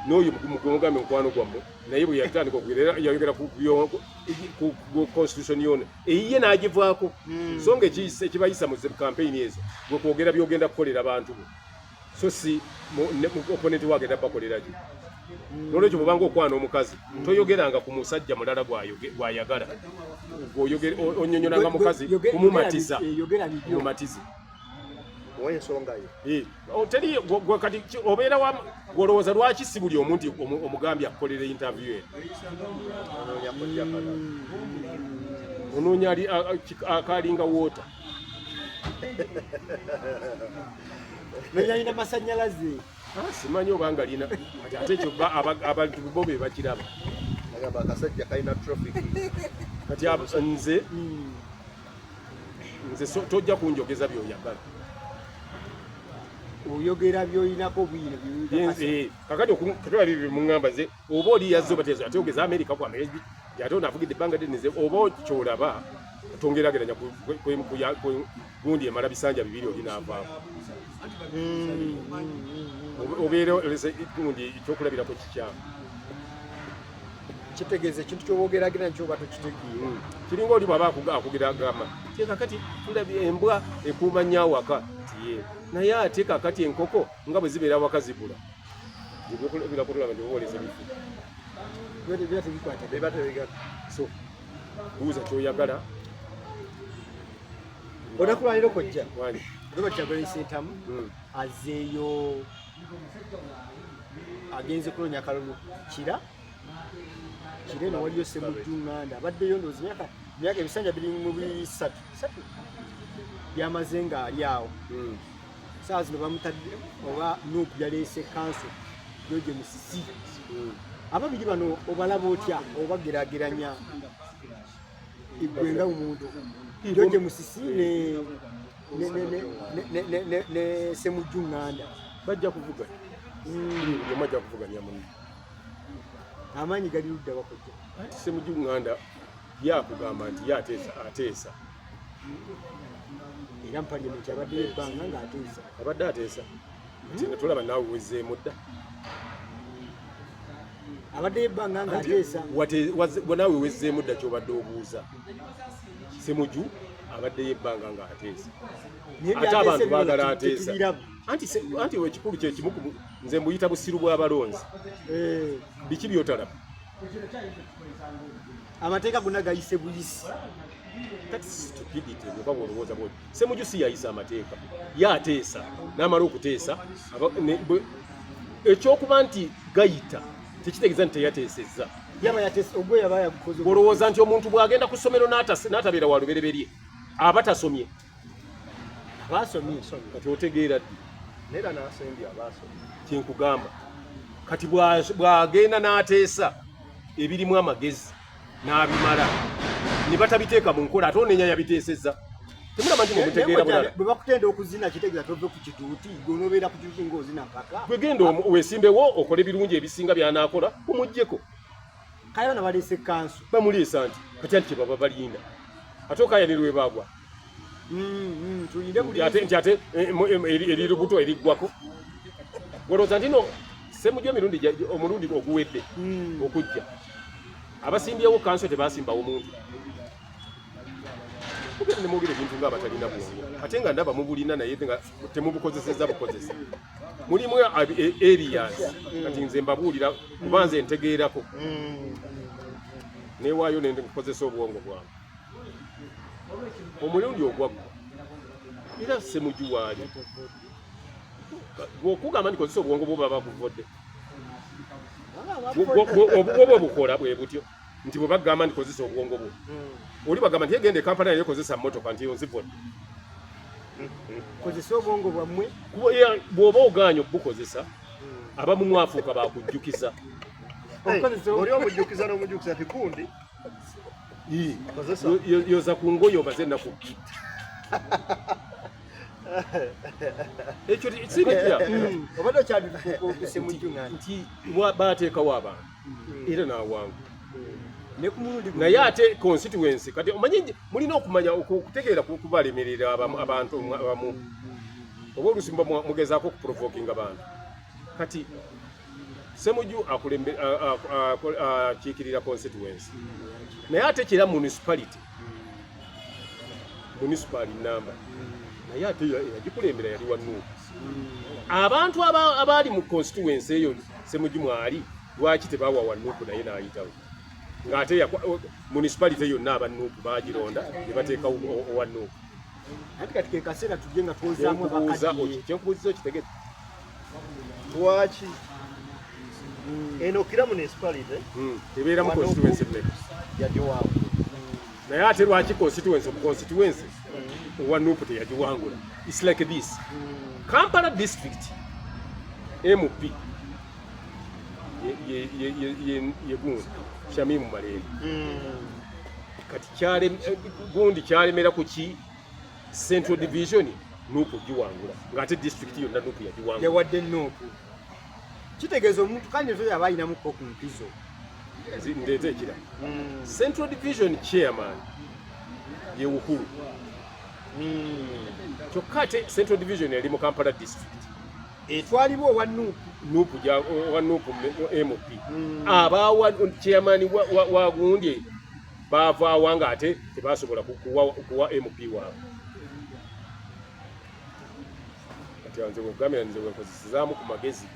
n'oyo mugambe mukwano gwammwe naye bwe yatandika okugera yayogera ku constitution yona eyiye n'agivaako so nga ekibayisa mu kampeyini ezo gwe kwogera byogenda kukolera abantu bo so si opponenti wagenda bakolera ki n'olwekyo bwobanga okwana omukazi toyogeranga ku musajja mulala gw'ayagala onyonyolanga mukazi kumumatiza mumatize ensonga yo teri kati obeera gwolowooza lwaki si buli omuntu omugambye akukolera interview onoonya akalinga woota nayalina masannyalaze simanyi obanga lina ate ekyo abantu bo be bakiraba agamba akasajja kalina traffic kati nze tojja kunjogeza by'oyagala oyogera by'olinako bwire kakati okutola bibyo muŋŋamba ze oba oli yazze oba tezo ate ogeza Amerika ku Amerika ate onavugidde ebbanga ddene oba kyolaba tongerageranya gundi emala bisanja bibiri oli n'avaamu obeera gundi ekyokulabirako kikyamu kitegeeza ekintu ky'obogeragira nkyoba tokitegeera kiringa oli bwaba akugera agamba kakati tulabye embwa ekuuma nnyo awaka tiye naye ate kakati enkoko nga bwe zibeera awaka zibula birakulaba nti obaoleza bifu biba tebikwata so buuza kyoyagala onakulwanira okojja wani Robert Kyagulanyi Ssentamu azeeyo agenze kunoonya akalulu kira eno waliyo Ssemujju Nganda abaddeyo ndowooza myaka ebisanja 23 byamaze ng'ali awo saawa zino bamutadde oba Nuupu yaleese kanso George Musisi ababiri bano obalaba otya obageraageranya igwenga omuntu George Musisi ne Ssemujju Nganda bajja kuvuga yomajja kuvuganya munno amaanyi gali ludda bakojja ati Ssemujju Nganda yakugamba nti ateesa era mu parliament abaddeyo ebbanga ng'ateesa abadde ateesa ati netulaba naawe wezzeemu dda abaddeyo ebbanga ng'ateesa naawe wezzeemu dda kyobadde obuuza Ssemujju abaddeyo ebbanga ng'ateesa ate abantu baagala ateesa anti ekikulu kyekimu nze mbuyita busiru bw'abalonzi biki byotalaba amateeka gonna gayise buyisi kati stupidity oba bwolowooza bwoti Ssemujju si yayisa amateeka yaateesa n'amala okuteesa ekyokuba nti gayita tekitegeeza nti teyateesezza ogwe yaba yagukoze olowooza nti omuntu bw'agenda ku ssomero n'atabeera wa lubereberye aba tasomye baasomye kati otegeera ddi neera n'asembye abaasomye kyenkugamba kati bw'agenda n'ateesa ebirimu amagezi n'abimala ne batabiteeka mu nkola ate onenya yabiteesezza temulaba nti mumutegeera bulala bwe bakutenda okuzina kitegeeza tove ku kituuti gonobeera ku kituuti ng'ozina mpaka gwegenda weesimbewo okole ebirungi ebisinga byanaakola omuggyeko kale bana baleese kanso bamuleesa nti kati anti kyebaba balinda ate okayanirwe baagwa nti ate eri lubuto eriggwako golooza nti no Ssemujju omulundi oguwedde okujja abasimbyewo kanso tebasimbawo muntu mugenda ne mwogera ebintu ng'abatalina bwongo ate nga ndaba mubulina naye nga temubukozeseza bukozesa mulimu areas kati nze mbabuulira kuba nze ntegeerako neewaayo nenkozesa obwongo bwange omulundi ogwaggwa era Ssemujju waali bw'okugamba nti kozesa obwongo bwo baba buvodde obwo bukola bwe butyo nti bwe bagamba ndikozesa obwongo bwo oli bagamba nti egende kampala naye kozesa mmotoka nti onzivudde kozesa obwongo bwammwe bw'oba ogaanye okubukozesa abamu mwafuuka bakujjukiza oli omujjukiza n'omujjukiza tikundi yoza ku ngoye obaze ennaku ekyo sibitya obadde okyalise mujjunga nti baateekawo abantu era n'awangu naye ate constituency kati omanyi mulina okumanya okutegeera kubalemerera abantu abamu oba oluusi mugezaako okuprovokinga abantu kati Ssemujju akiikirira constituency naye ate kira municipality number naye ate yagikulembera yali wa Nuupu abantu abaali mu constituency eyo Ssemujju mwali lwaki tebawa wa Nuupu naye n'ayitawo ng'ate municipality yonna aba Nuupu baagironda ne bateekawo owa Nuupu ate kati ke kaseera tujje nga twozaamu abakaddiye kyenkubuuziza okitegete lwaki eno kira municipality ebeera mu constituency yagiwangula naye ate lwaki constituency owa Nuupu teyagiwangula its like this Kampala district MP ye gundi Shamimu Malere kati gundi kyalemera ku ki Central Division Nuupu giwangula ng'ate district yonna Nuupu yagiwangula yawadde Nuupu kitegeeza omuntu kandi nto yaba ayinamuko ku mpizo ndeeta ekira Central Division chairman ye Uhuru kyokka ate Central Division yali mu Kampala district etwalibwa owa Nuupu MP abawa chairman wa gundi baavaawa ng'ate tebasobola kuwa MP waabwe kati nze bwegambira nze bwenkozesezaamu ku magezi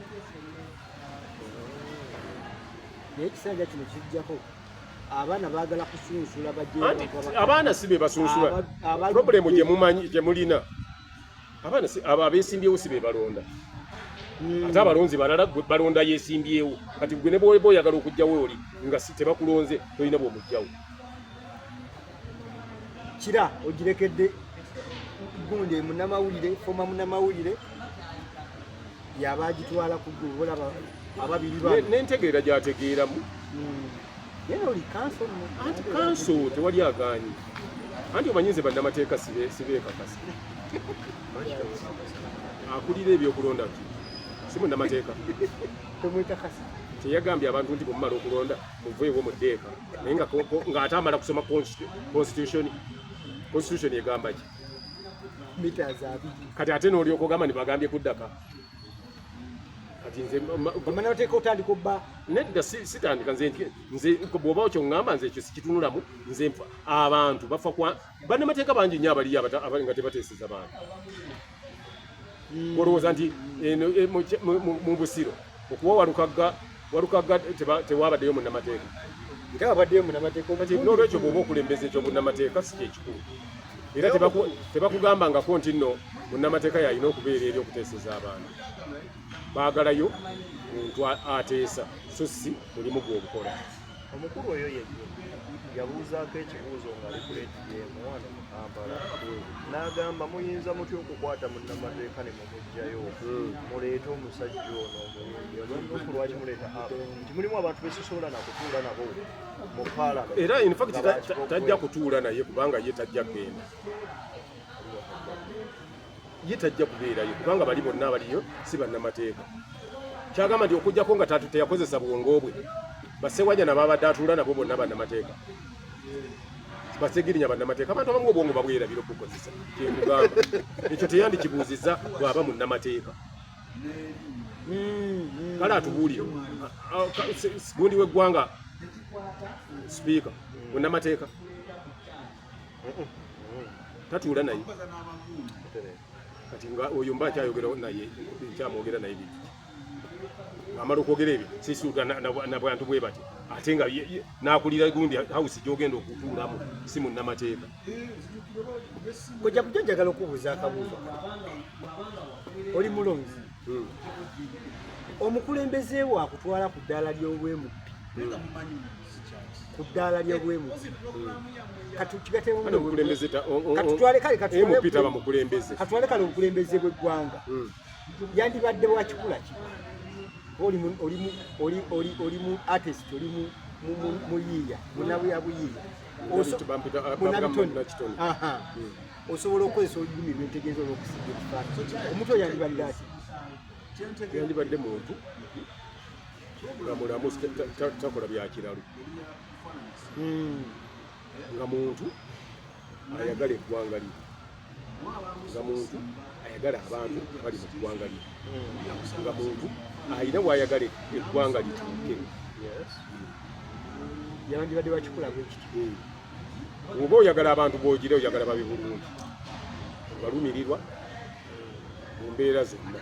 naye ekiseera kino kijjako abaana baagala kusunsula abaana si be basunsula problemu gye mulina abo abeesimbyewo si be balonda ate abalonzi balala balonda yeesimbyewo kati gwe ne bw'oba oyagala okugjawo oli nga tebakulonze tolina bw'omugjawo kira ogirekedde gundi munnamawulire foma munnamawulire yaba agitwala ku gwe olaba ababiri n'entegeera gy'ategeeramu naye oli kanso anti kanso tewali agaanyi anti omanyi nze bannamateeka sibeekakasa akulira ebyokulonda ki si munnamateeka temwekakasa teyagambye abantu nti bwemumala okulonda muveewo mu ddeeka naye ng'ate amala kusoma constitution egamba ki meters abiri kati ate n'olyoka ogamba nibagambye kuddaka kati nze omana oteeka otandika obba nedda sitandika nze bw'oba okyo ŋŋamba nze ekyo sikitunulamu nze nfa abantu bafa kwa bannamateeka bangi nnyo abaliyo nga tebateeseza bantu olowooza nti mu Busiro okuba walukagga tewabaddeyo munnamateeka tewabaddeyo munnamateeka kati n'olwekyo bw'oba okulembeza ekyo bunnamateeka si kyekikulu era tebakugambangako nti nno munnamateeka yalina okubeera eri okuteeseza abantu baagalayo muntu ateesa so si mulimu gw'obukola omukulu oyo yabuuzaako ekibuuzo ng'ali ku ATM wano mu Kampala n'agamba muyinza mutya okukwata munnamateeka ne mumugjayo muleete omusajja ono omulungi lwaki muleeta nti mulimu abantu besosola nakutuula nabo mu Parliament era in fact tajja kutuula naye kubanga ye tajja kgenda ye tajja kubeerayo kubanga bali bonna abaliyo si bannamateeka kyagamba nti okujjako nga teyakozesa bwongo bwe basewanya nababadde atuula nabo bonna bannamateeka basegirinya bannamateeka abantu abamu obwongo babwerabira okukozesa kyemugamba ekyo teyandikibuuzizza bw'aba munnamateeka kale atubuulire gundi w'eggwanga sipiika munnamateeka tatuula naye kati nga oyo mba akyayogera naye nkyamwogera naye biki amala okwogera ebyo sisuuta nabantu bwe bati ate nga nakulira gundi hawusi gyogenda okutuulamu si munnamateeka kojja kujja njagala okubuuza akabuuzo oli mulonzi omukulembeze wo akutwala ku ddaala ly'obwemupi ku ddaala ly'obwemuzi katukigatemu katutwale bamukulembeze katwale kale obukulembeze bw'eggwanga yandibadde bwa kikula ki oli mu artist oli mu yiiya munabuyabuyiiya osobola okukozesa olulimi lwentegeeza olw'okusiga ekifaananyi omuntu oyo yandibadde ati yandibadde muntu nga mulamu takola byakiralu nga muntu ayagala eggwanga lye nga muntu ayagala abantu bali mu ggwanga lye nga muntu ayina bw'ayagala eggwanga lituuke yandibadde bakikola bwekiti oba oyagala abantu b'ogire oyagala babi bulungi balumirirwa mu mbeera zonna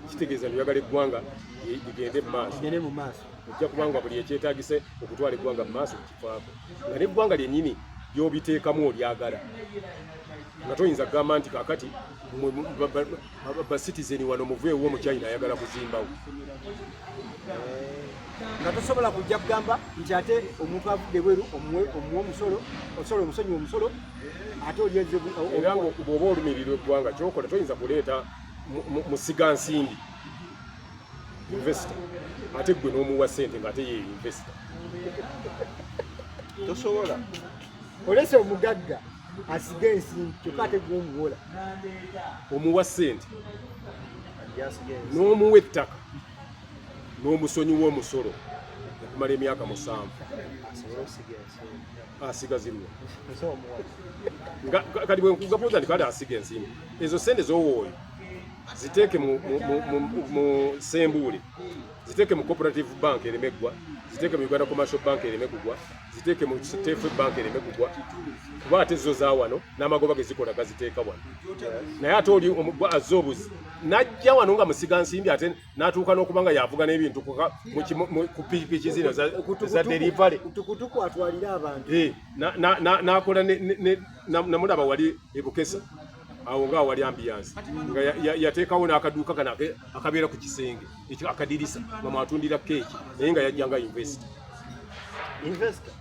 kitegeeza nti oyagala eggwanga ligende mu maaso ojja kubanga buli ekyetaagise okutwala eggwanga mu maaso kifaako nga n'eggwanga lyennyini gy'obiteekamu olyagala nga toyinza kugamba nti kaakati basitizeni wano muveewo omukyayina ayagala kuzimbawo nga tosobola kujja kugamba nti ate omuntu avudde bweru omuwa omusolo omusonyiwa omusolo ate olyeze era bw'oba olumirirwa eggwanga kyokola toyinza kuleeta musigansimbi investor ate gwe n'omuwa ssente ng'ate ye investor tosobola olese omugagga asiga ensimbi kyokka ate gwe omuwola omuwa ssente n'omuwa ettaka n'omusonyiwa omusolo okumala emyaka 7 asiga zirwa kati bwe nkugabuuza nti kale asiga ensimbi ezo ssente z'owooyo ziteeke mu Sembule, ziteeke mu Cooperative Bank eremeggwa, ziteeke mu Uganda Commercial Bank eremeggwa, ziteeke mu State Bank eremeggwa, kuba ate zo za wano n'amagoba gezikola gaziteeka wano. Naye ate oli azza obuzi najja wano nga musigansimbi ate n'atuuka n'okubanga yavuga n'ebintu ku pikipiki zino za delivery tukutuku atwalira abantu n'akola namulaba wali ebukesa awo nga wali ambiance nga yateekawo n'akaduuka kana akabeera ku kisenge ekyo akadirisa nga mwatundira keeki naye nga yajjanga investor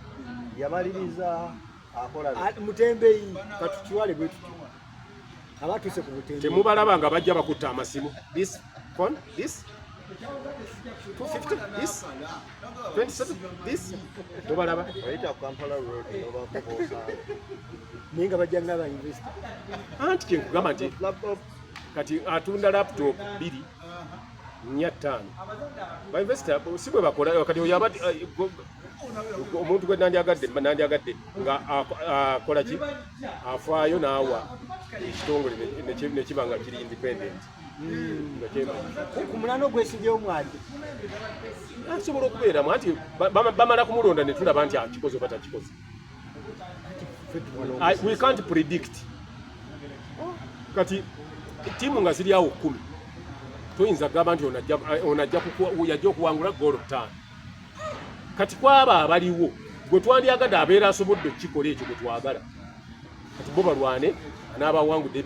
yamaliriza akola mutembeyi katukiwale bwe tutyo abatuse ku butembeyi temubalaba nga bajja bakutta amasimu this phone this 250 this 27 this tobalaba oyita Kampala road oba kubosa ninga bajjanga ba investor anti kenkugamba nti kati atunda laptop 2 ba investor si bwe bakola kati oyaba omuntu gwe nandyagadde nga akola ki afaayo n'awa ekitongole nekibanga kiri independent ku mulano gwesibyewo mwadi asobola okubeeramu anti bamala kumulonda ne tulaba nti akikoze oba takikoze. We can't predict. Kati timu nga ziri awo 10 toyinza kugamba nti yajja okuwangula goolo 5 kati kwaba abaliwo gwe twandyagadde abeera asobodde okukikola ekyo gwe twagala kati bo balwane anaabawangudde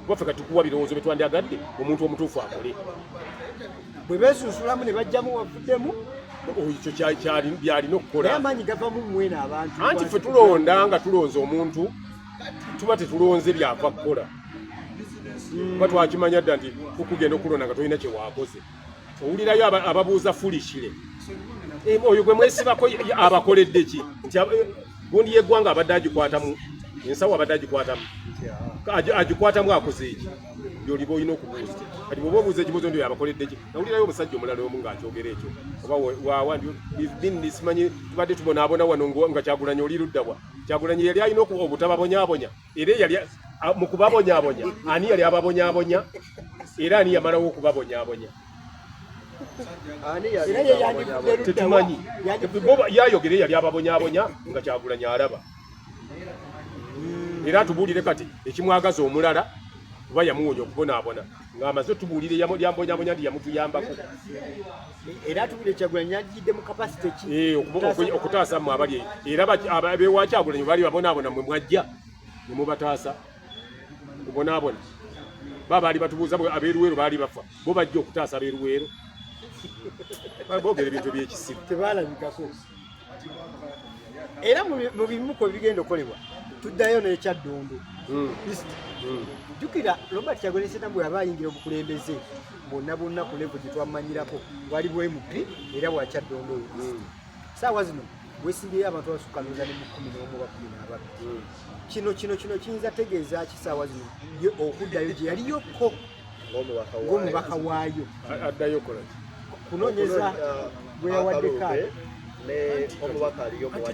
baffe kati tukuwa birowoozo bye twandyagadde omuntu omutuufu akole bwe beesunsulamu ne bajjamu wavuddemu ekyo byalina okukola naye amaanyi gava mu mwena abantu anti ffe tulonda nga tulonze omuntu tuba tetulonze byava kukola kuba twakimanya dda nti tukugenda okulonda nga tolina kyewaakoze owulirayo ababuuza fulishire oyo gwe mwesibako abakoledde ki nti gundi yeggwanga abadde agikwatamu ensawo abadde agikwatamu akoze eki byoliba olina okubuuza kati bwoba obuuza ekibuuzo ndi abakoledde ki nawulirayo omusajja omulala omu ng'akyogera ekyo oba waawandi simanyi tubadde tubonaabona wano nga Kyagulanyi oli luddabwa Kyagulanyi yali alina obutababonyaabonya era yali mu kubabonyaabonya ani yali ababonyaabonya era ani yamalawo okubabonyaabonya tetumanyi yayogere yali ababonyaabonya nga Kyagulanyi alaba era tubuulire kati ekimwagaza omulala kuba yamuwonya okubonaabona ng'amaze tubuulire yambonyaabonya ndi yamutuyambako era tubuulire Kyagulanyi yajjidde mu kapasite ki okutaasa mu abali era abeewa Kyagulanyi baali babonaabona mwe mwajja ne mubataasa kubonaabona baali batubuuza abeeruweero baali bafa bo bajja okutaasa abeeruweero boogera ebintu by'ekisiru tebalabikako era mu bimu ko bigenda okolebwa tuddayo n'ekyaddondo jjukira Robert Kyagulanyi Ssentamu bwe yaba ayingira obukulembeze bonna ku level gye twamanyirako wali bwemupi era bwakyaddondo saawa zino weesimbyeyo abantu abasukka nooza ne mu 11 oba 12 kino kiyinza tegeeza kisaawa zino ye okuddayo gye yaliyokko ng'omubaka waayo addayo kola kunoonyeza gwe yawadde kaadi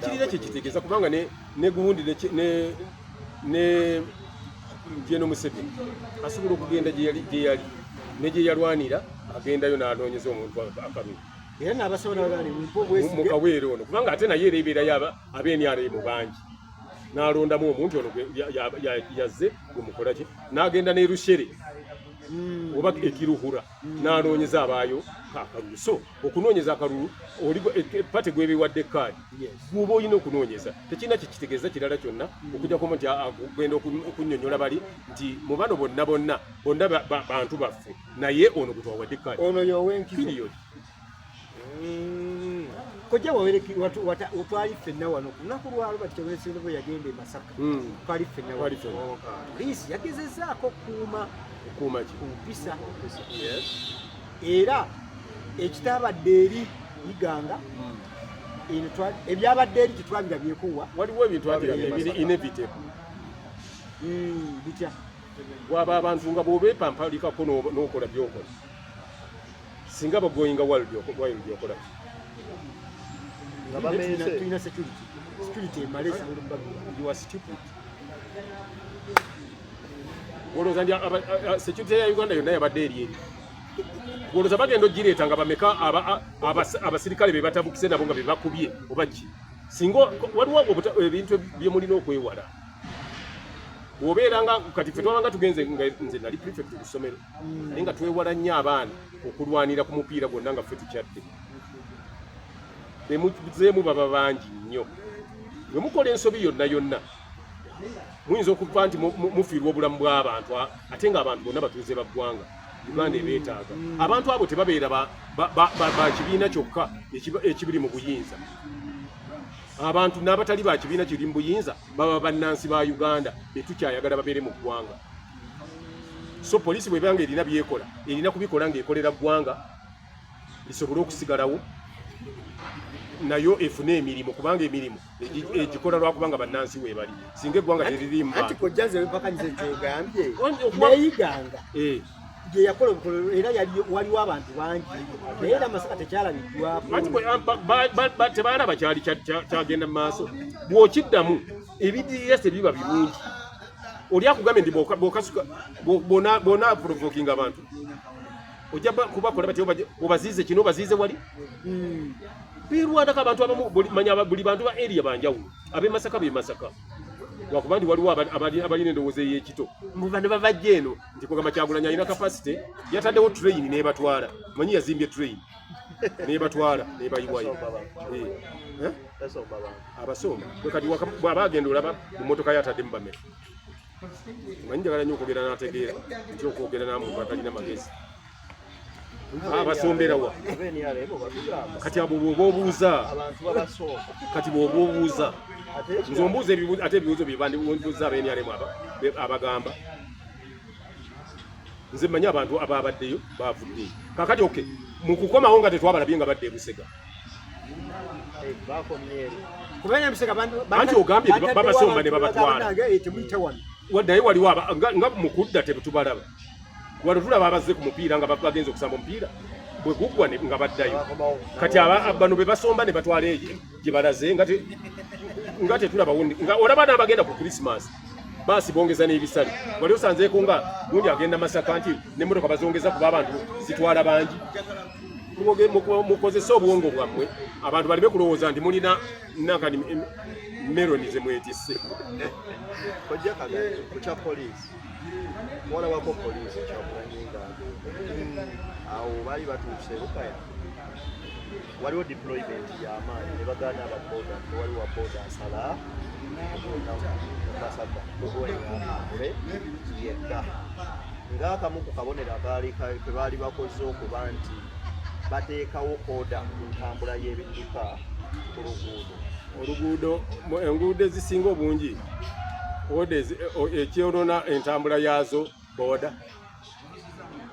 kirina kyekitegeeza kubanga ne gundi ne Jeno Museveni asobola okugenda gye yali ne gye yalwanira agendayo n'anoonyeza omuntu akalulu era n'abasobola mu kaweere ono kubanga ate naye era ebeerayo ab'NRM bangi n'alondamu omuntu ono yazze gwemukola ki n'agenda ne Rushere oba ekiruhura n'anoonyeza abaayo akalulu so okunoonyeza akalulu pate gwebeewadde kaadi gwoba olina okunoonyeza tekirina kikitegeeza kirala kyonna okujjako nti agenda okunnyonnyola bali nti mu bano bonna bantu baffe naye ono gwe twawadde kaadi ono yowenkizo kojja twali ffenna wano ku lunaku lwa Robert Kyagulanyi Ssentamu yagenda e Masaka twali ffenna wano poliisi yagezezaako okukuuma mpisa era ekitaabadde eri iganga ebyabadde eri tetwabirabyekuwa waliwo ebintu ebiri inevitable bitya waba abantu nga bw'obeepampalikako n'okola byokola singa bagoyinga wild yokola tulina security emale you are stupid olowooza nti security ya Uganda yonna yabadde eri olowooza bagenda ogireeta nga bameka abasirikale be batabukise nabo nga be bakubye oba ki singa waliwo ebintu bye mulina okwewala bw'obeera nga kati ffe twabanga tugenze nze nali prefect ku ssomero naye nga twewala nnyo abaana okulwanira ku mupiira gwonna nga ffe tukyadde bemuzeemu baba bangi nnyo bwe mukola ensobi yonna muyinza okuva nti mufiirwa obulamu bw'abantu ate ng'abantu bonna batuuze ba ggwanga Uganda ebeetaaga abantu abo tebabeera ba kibiina kyokka ekibiri mu buyinza abantu n'abatali ba kibiina kiri mu buyinza baba bannansi ba Uganda betukyayagala babeere mu ggwanga so poliisi bwebanga erina byekola erina kubikola ng'ekolera ggwanga lisobole okusigalawo nayo efune emirimu kubanga emirimu egikola lwakubanga bannansi weebali singa eggwanga teririmu anti kojjaze wempakanyize kyogambye neyiganga gye yakola obukolo era waliwo abantu bangi naye era Masaka tekyalabiddwako tebaana bakyali kyagenda mu maaso bw'okiddamu ebidirese biba birungi oli akugambye nti bona provoking abantu ojja kubakola batyo obaziize kino obaziize wali birwandako abantu abamu manya buli bantu ba area banjawulo ab'e Masaka b'e Masaka lwakuba nti waliwo abalina endowooza ey'ekito muva ne bava jja eno nti kugamba Kyagulanyi alina kapasite yataddewo train n'ebatwala manyi yazimbye train n'ebatwala n'ebayiwayo abasomba kati bw'aba agenda olaba mu mmotoka yatadde mu bameka manyi njagala nnyo okwogera n'ategeera nti okwogera n'amuntu atalina magezi abasomberawa kati abo bw'oba obuuza kati bw'oba obuuza nze ombuuza ate ebibuuzo bye bandibuuza ab'NRM abagamba nze mmanyi abantu ababaddeyo bavuddeyo kakati oke mu kukomawo nga tetwabalabye nga badde e Busega anti ogambye babasomba ne babatwala naye waliwo nga mu kudda tetubalaba wano tulaba abazze ku mupiira nga bagenza okusamba omupiira bwe guggwa nga baddayo kati bano be basomba ne batwala gye balaze nga tetulabawo olaba n'abagenda ku Christmas baasi bongeza n'ebisale wali osanzeeko nga gundi agenda Masaka nti n'emmotoka bazongeza kuba abantu zitwala bangi mukozese obwongo bwammwe abantu baleme kulowooza nti mulina nankani meroni ze mwetisse kojja kagati ku kya poliisi walabako poliisi Kyagulanyi awo baali batuuse Lukaya waliwo deployment y'amaanyi ne bagaana ababoda waliwo aboda asala Masaka ule yekka ng'akamu ku kabonero ke baali bakoze okuba nti bateekawo oda ku ntambula y'ebidduka oluguudo enguudo ezisinga obungi ekyonona entambula yaazo booda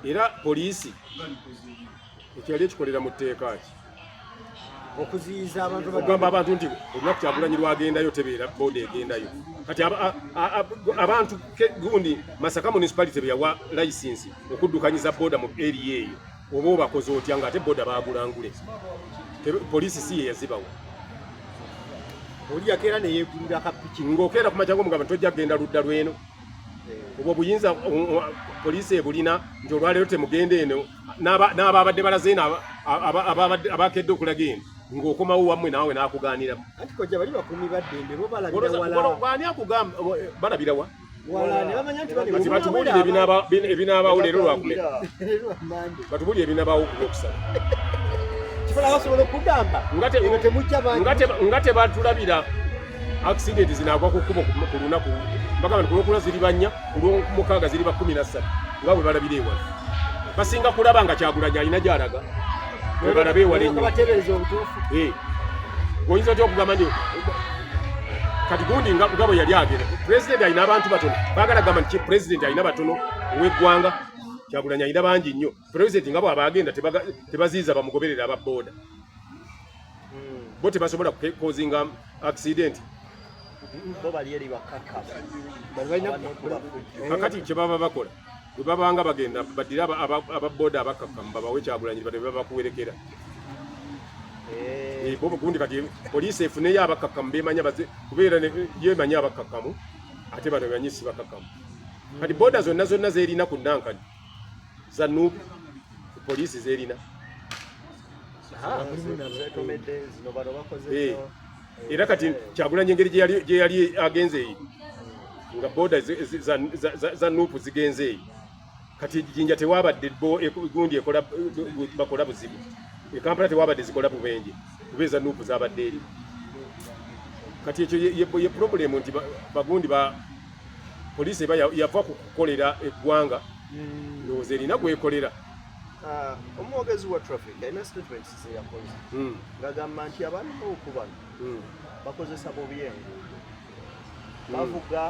era poliisi ekyali ekikolera mu tteeka ki okuziyiza abantu ogamba abantu nti olunaku Kyagulanyi lwagendayo tebeera booda egendayo kati abantu gundi Masaka municipality beyawa license okuddukanyiza booda mu area eyo oba obakoze otya nga ate booda baagulangule poliisi si ye yazibawo oli yakeera neyeegulira kapiki ng'okeera ku makya g'omugamba tojja kugenda ludda lweno obwo obuyinza poliisi ebulina nti olwaleero temugende eno n'ababadde balaze eno abakedde okulaga eno ng'okomawo wammwe naawe n'akugaaniramu anti kojja bali bakuumi baddembe bo balabira wala baani akugamba balabira wa wala ne bamanya nti kati batubuulire ebinaabaawo leero lwakumeka batubuulire ebinaabaawo ku lwokusaba kifola basobola okugamba temujja nga tebatulabira accident zinaagwa ku kkubo ku lunaku bagamba nti ku lwokuna ziri 4 ku lwomukaaga ziri 13 nga bwe balabira ewala basinga kulaba nga Kyagulanyi alina gy'alaga bwe balabe ewala ennyo oyinza otya okugamba nti kati gundi nga bwe yali agenda pulezidenti alina abantu batono baagala gamba nti pulezidenti alina batono ow'eggwanga Kyagulanyi alina bangi nnyo pulezidenti nga bw'aba agenda tebaziiza bamugoberera aba booda bo tebasobola kukozinga accident bo bali eri bakaka kakati kye baba bakola bwe babanga bagenda baddire aba booda abakakamu babawe Kyagulanyi bade babakuwerekera bo gundi kati poliisi efuneyo abakakamu bemanya kubeera yemanya abakakamu ate bano banyisi bakakamu kati booda zonna zerina ku Nankani za Nuupu poliisi zerina era kati Kyagulanyi engeri gye yali agenze eyi nga booda za Nuupu zigenze eyi kati Jinja tewabadde gundi bakola buzibu Kampala tewabadde zikola bubenje kubeza Nuupu zabadde eri kati ekyo ye problem nti bagundi poliisi eba yava ku kukolera eggwanga ndowooza erina gwekolera omwogezi wa traffic alina statements zeyakoze ng'agamba nti abantu b'okubano bakozesa bubi enguudo bavuga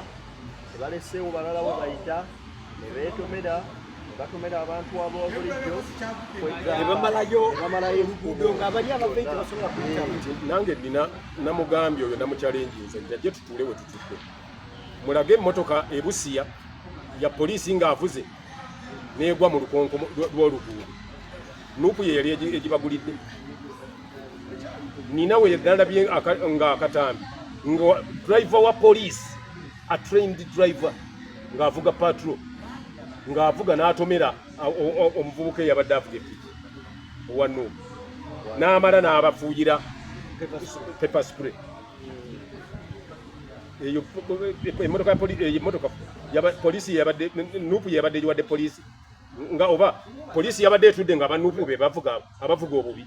tebaleseewo balala we bayita ne beetomera batomera abantu abo bulijjo bamalayo oluguudo ng'abali abaveyi tebasobola kuyitamu nange ddina namugambye oyo namukyalenjinze nti ajje tutuule we tutudde mulage emmotoka ebusiya ya poliisi ng'avuze n'egwa mu lukonko lw'oluguudo Nuupu ye yali egibagulidde nina we yalabye ng'akatambi nga driver wa poliisi a trained driver ng'avuga patrol ng'avuga n'atomera omuvubuka eyabadde avuga epiki owa Nuupu n'amala n'abafuuyira pepper spray eyo emmotoka poliisi yabadde Nuupu yabadde eriwadde poliisi nga oba poliisi yabadde etudde nga abanuupu be abavuga obubi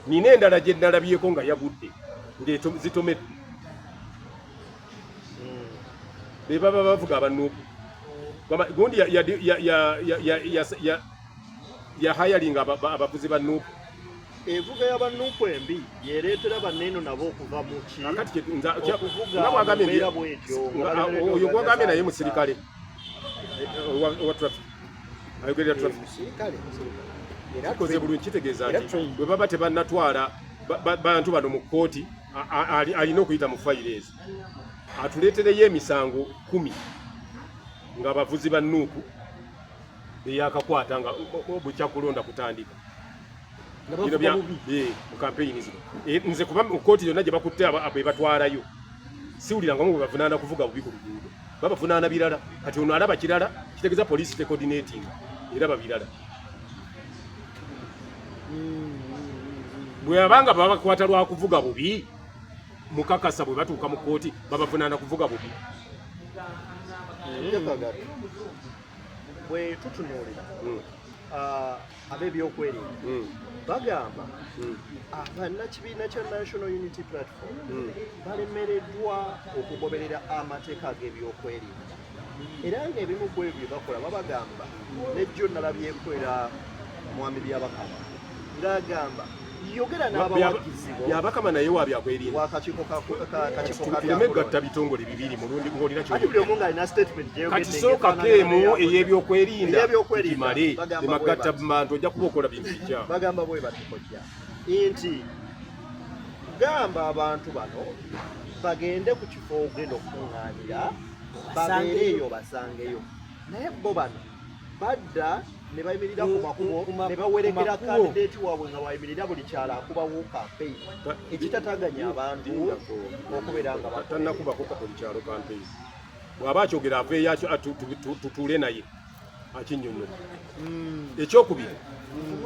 nina endala gye nalabyeko nga yagudde zitomedde be baba bavuga abanuupu gundi yahayalinga abavuzi ba Nuupu evuga y'abanuupu embi yereetera banneeno nabo okuva mu ki oyo gwagambye naye musirikale wa traffic ayogerera traffic koze bulungi kitegeeza nti bwe baba tebannatwala bantu bano mu kkooti alina okuyita mu fayiro ezo atuleetereyo emisango 10 nga abavuzi ba Nuupu eyakakwata nga bukya kulonda kutandika mu kampeyini zino nze kuba mu kkooti yonna gye bakutte be batwalayo siwulirangamu bwe bavunaana kuvuga bubi ku luguudo babavunaana birala kati ono alaba kirala kitegeeza poliisi te coordinating eraba birala bwe abanga babakwata lwa kuvuga bubi mukakasa bwe batuuka mu kkooti babavunaana kuvuga bubi bwe tutunuulira ab'ebyokwerinda bagamba abannakibiina kya National Unity Platform balemereddwa okugoberera amateeka ag'ebyokwerinda era ng'ebimu ku ebyo bye bakola babagamba nejjo nalabyeko era mwami byabakama ng'agamba yogera n'abawagizi bo yabakama naye wabyakwerinda wakakiiko tulemegatta bitongole bibiri mulundi ng'olina ati buli omu ng'alina statement kati sookako emu ey'ebyokwerinda kimale emagatta bumantu ojja kuba okola bintu bijja bagamba bwe batukojja nti gamba abantu bano bagende ku kifo ogenda okukuŋŋaanira babeereeyo basangeyo naye bo bano badda ne bayimirira ku makubo ne bawerekera kandideeti waabwe nga bayimirira buli kyala akubawo kampeyini ekitataganya abantu okubeera nga tannakubako buli kyalo kampeyini bw'aba akyogera aveeyo tutuule naye akinnyonnyola ekyokubiri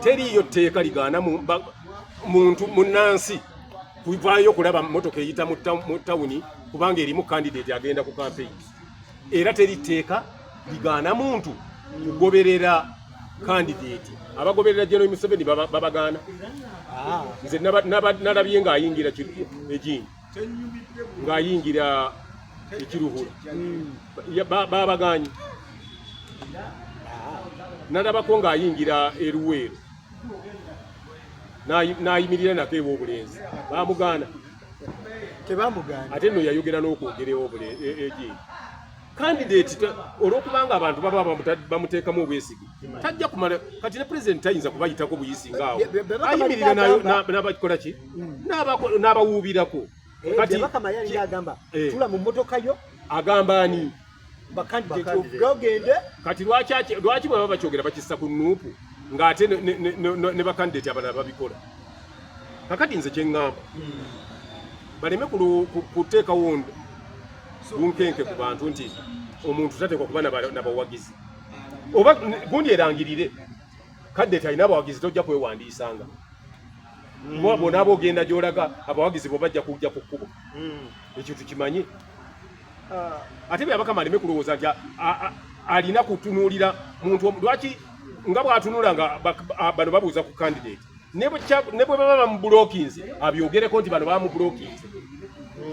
teriiyo tteeka ligaana muntu munnansi kuvaayo okulaba mmotoka eyita mu tawuni kubanga erimu kandideeti agenda ku kampeyini era teri tteeka ligaana muntu kugoberera kandideeti abagoberera General Museveni babagaana nze nalabye ng'ayingira egindi ng'ayingira ekiruhura babagaanyi nalabako ng'ayingira eruweero n'ayimirira nako ew'obulenzi bamugaana ate nno yayogera n'okwogera egindi kandideeti olw'okubanga abantu baba bamuteekamu obwesige tajja kumala kati ne pulezidenti tayinza kubayitako buyisi ngaawo ayimirira n'abakola ki n'abawuubirako kati tula mu mmotoka yo agamba ani bakandideti kati lwaki bwe baba bakyogera bakissa ku nuupu ng'ate ne bakandideti abalala babikola kakati nze kyeŋŋamba baleme kuteekawo bunkenke ku bantu nti omuntu tateekwa kuba nabawagizi oba gundi erangirire kandideti alina abawagizi tojja kwewandiisanga bona aba ogenda gy'olaga abawagizi bo bajja kujja ku kkubo ekyo tukimanyi ate byabakama aleme kulowooza nti alina kutunuulira muntu lwaki nga bw'atunula nga bano babuuza ku kandideti ne bwe baba bamubulokinze abyogereko nti bano bamubulokinze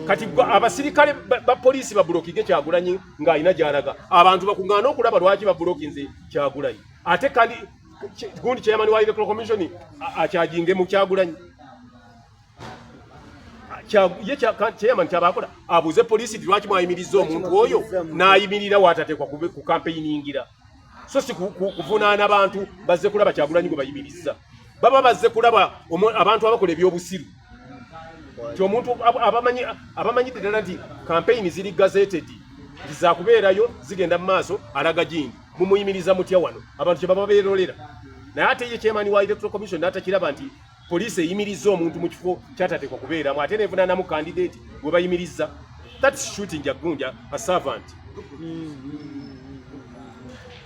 kati abasirikale ba poliisi babulokige Kyagulanyi ng'alina gy'alaga abantu bakuŋŋaana okulaba lwaki babulokinze Kyagulanyi ate kandi gundi chairman wa Electoral Commission akyajinge mu Kyagulanyi chairman kyabakola abuze poliisi lwaki mwayimiriza omuntu oyo n'ayimirira watatekwa ku campaigningira so si kuvunaana abantu bazze kulaba Kyagulanyi gwe bayimiriza baba bazze kulaba abantu abakola ebyobusiru omuntu abamanyi ddala nti campaign ziri gazetted zizakubeerayo zigenda mu maaso alaga gindi mumuyimiriza mutya wano abantu kye baba beerolera naye ate ye chairman wa Electoral Commission n'atakiraba nti poliisi eyimiriza omuntu mu kifo kyatateekwa kubeeramu ate neevunaanamu candidate gwe bayimiriza that's shooting a servant.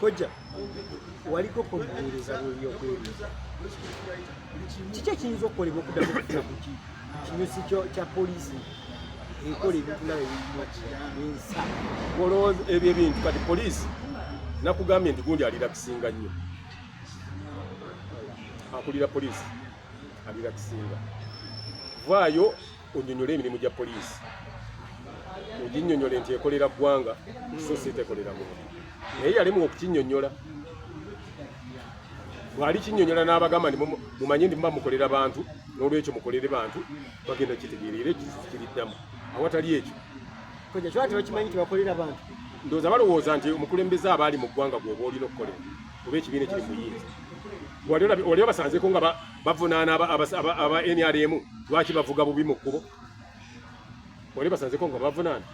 Kojja waliko kumbuuliriza bw'ebyokwerinda kiki ekiyinza okukolebwa okuddamu okufuna ku kinyusi kya poliisi ekola ebintu nga ensa olowooza ebyo ebintu kati poliisi nakugambye nti gundi alira kisinga nnyo akulira poliisi alira kisinga vaayo onyonyole emirimu gya poliisi oginnyonnyole nti ekolera ggwanga so si tekolera muntu naye yalimu okukinnyonnyola bwali kinnyonnyola n'abagamba nti mumanye nti muba mukolera bantu n'olwekyo mukolere bantu bagenda kitegeerera kiriddamu awatali ekyo koja kywa tebakimanyi nti bakolera bantu ndowooza balowooza nti omukulembeze abaali mu ggwanga gw'oba olina okukolera oba ekibiina ekiri muyinza waliwo basanzeko nga bavunaana aba NRM lwaki bavuga bubi mu kkubo waliwo basanzeko nga bavunaana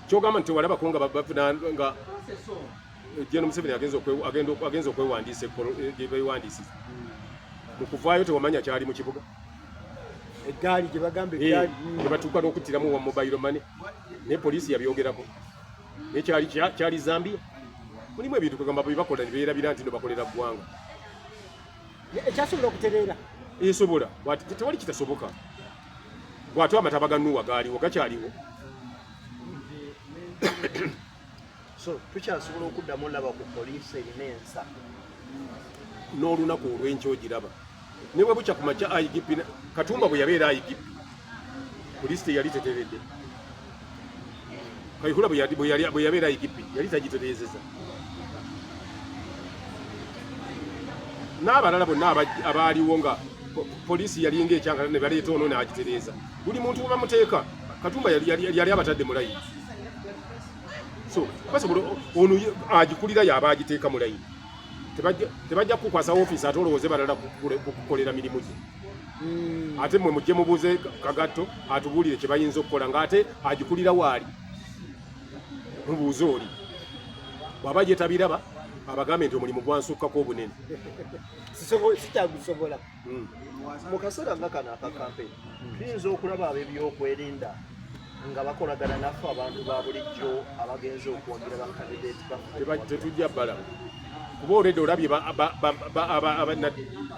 kyogamba nti walabako nga bavunaana nga General Museveni agenza okwewandiisa gyebewandiisiza mu kuvaayo tewamanya kyali mu kibuga eggaali gye bagamba eggaali ne batuuka n'okuttiramu wa mobile money ne poliisi yabyogerako naye kyali Zambia mulimu ebintu kugamba bibakola nibeerabira nti no bakolera ggwanga ekyasobola okutereera esobola tewali kitasoboka bw'ate amataba ga Nuuwa gaaliwo gakyaliwo so tukyasobola okuddamu olaba ku poliisi erina ensa n'olunaku olw'enkya ogiraba ne bwe bukya ku makya IGP Katumba bwe yabeera IGP poliisi teyali teteredde Kayihura bwe yabeera IGP yali tagitereezeza n'abalala bonna abaaliwo nga poliisi yalinga ekyanga ne baleeta ono n'agitereeza buli muntu bamuteeka Katumba yali abatadde mu layini so basobola ono agikulira yaba agiteeka mu layini tebajja kukwasa ofiisi ate olowooze balala kukolera mirimu gye ate mwe mujje mubuuze Kagatto atubuulire kye bayinza okukola ng'ate agikulira waali mubuuze oli bw'aba gyetabiraba abagambe nti omulimu gwansukkako obunene sikyagusobola mu kaseera nga kano aka kampeni tuyinza okulaba ab'ebyokwerinda nga bakolagana naffe abantu ba bulijjo abagenze okuwagira bakandidate tetujja bbala kuba olwedde olabye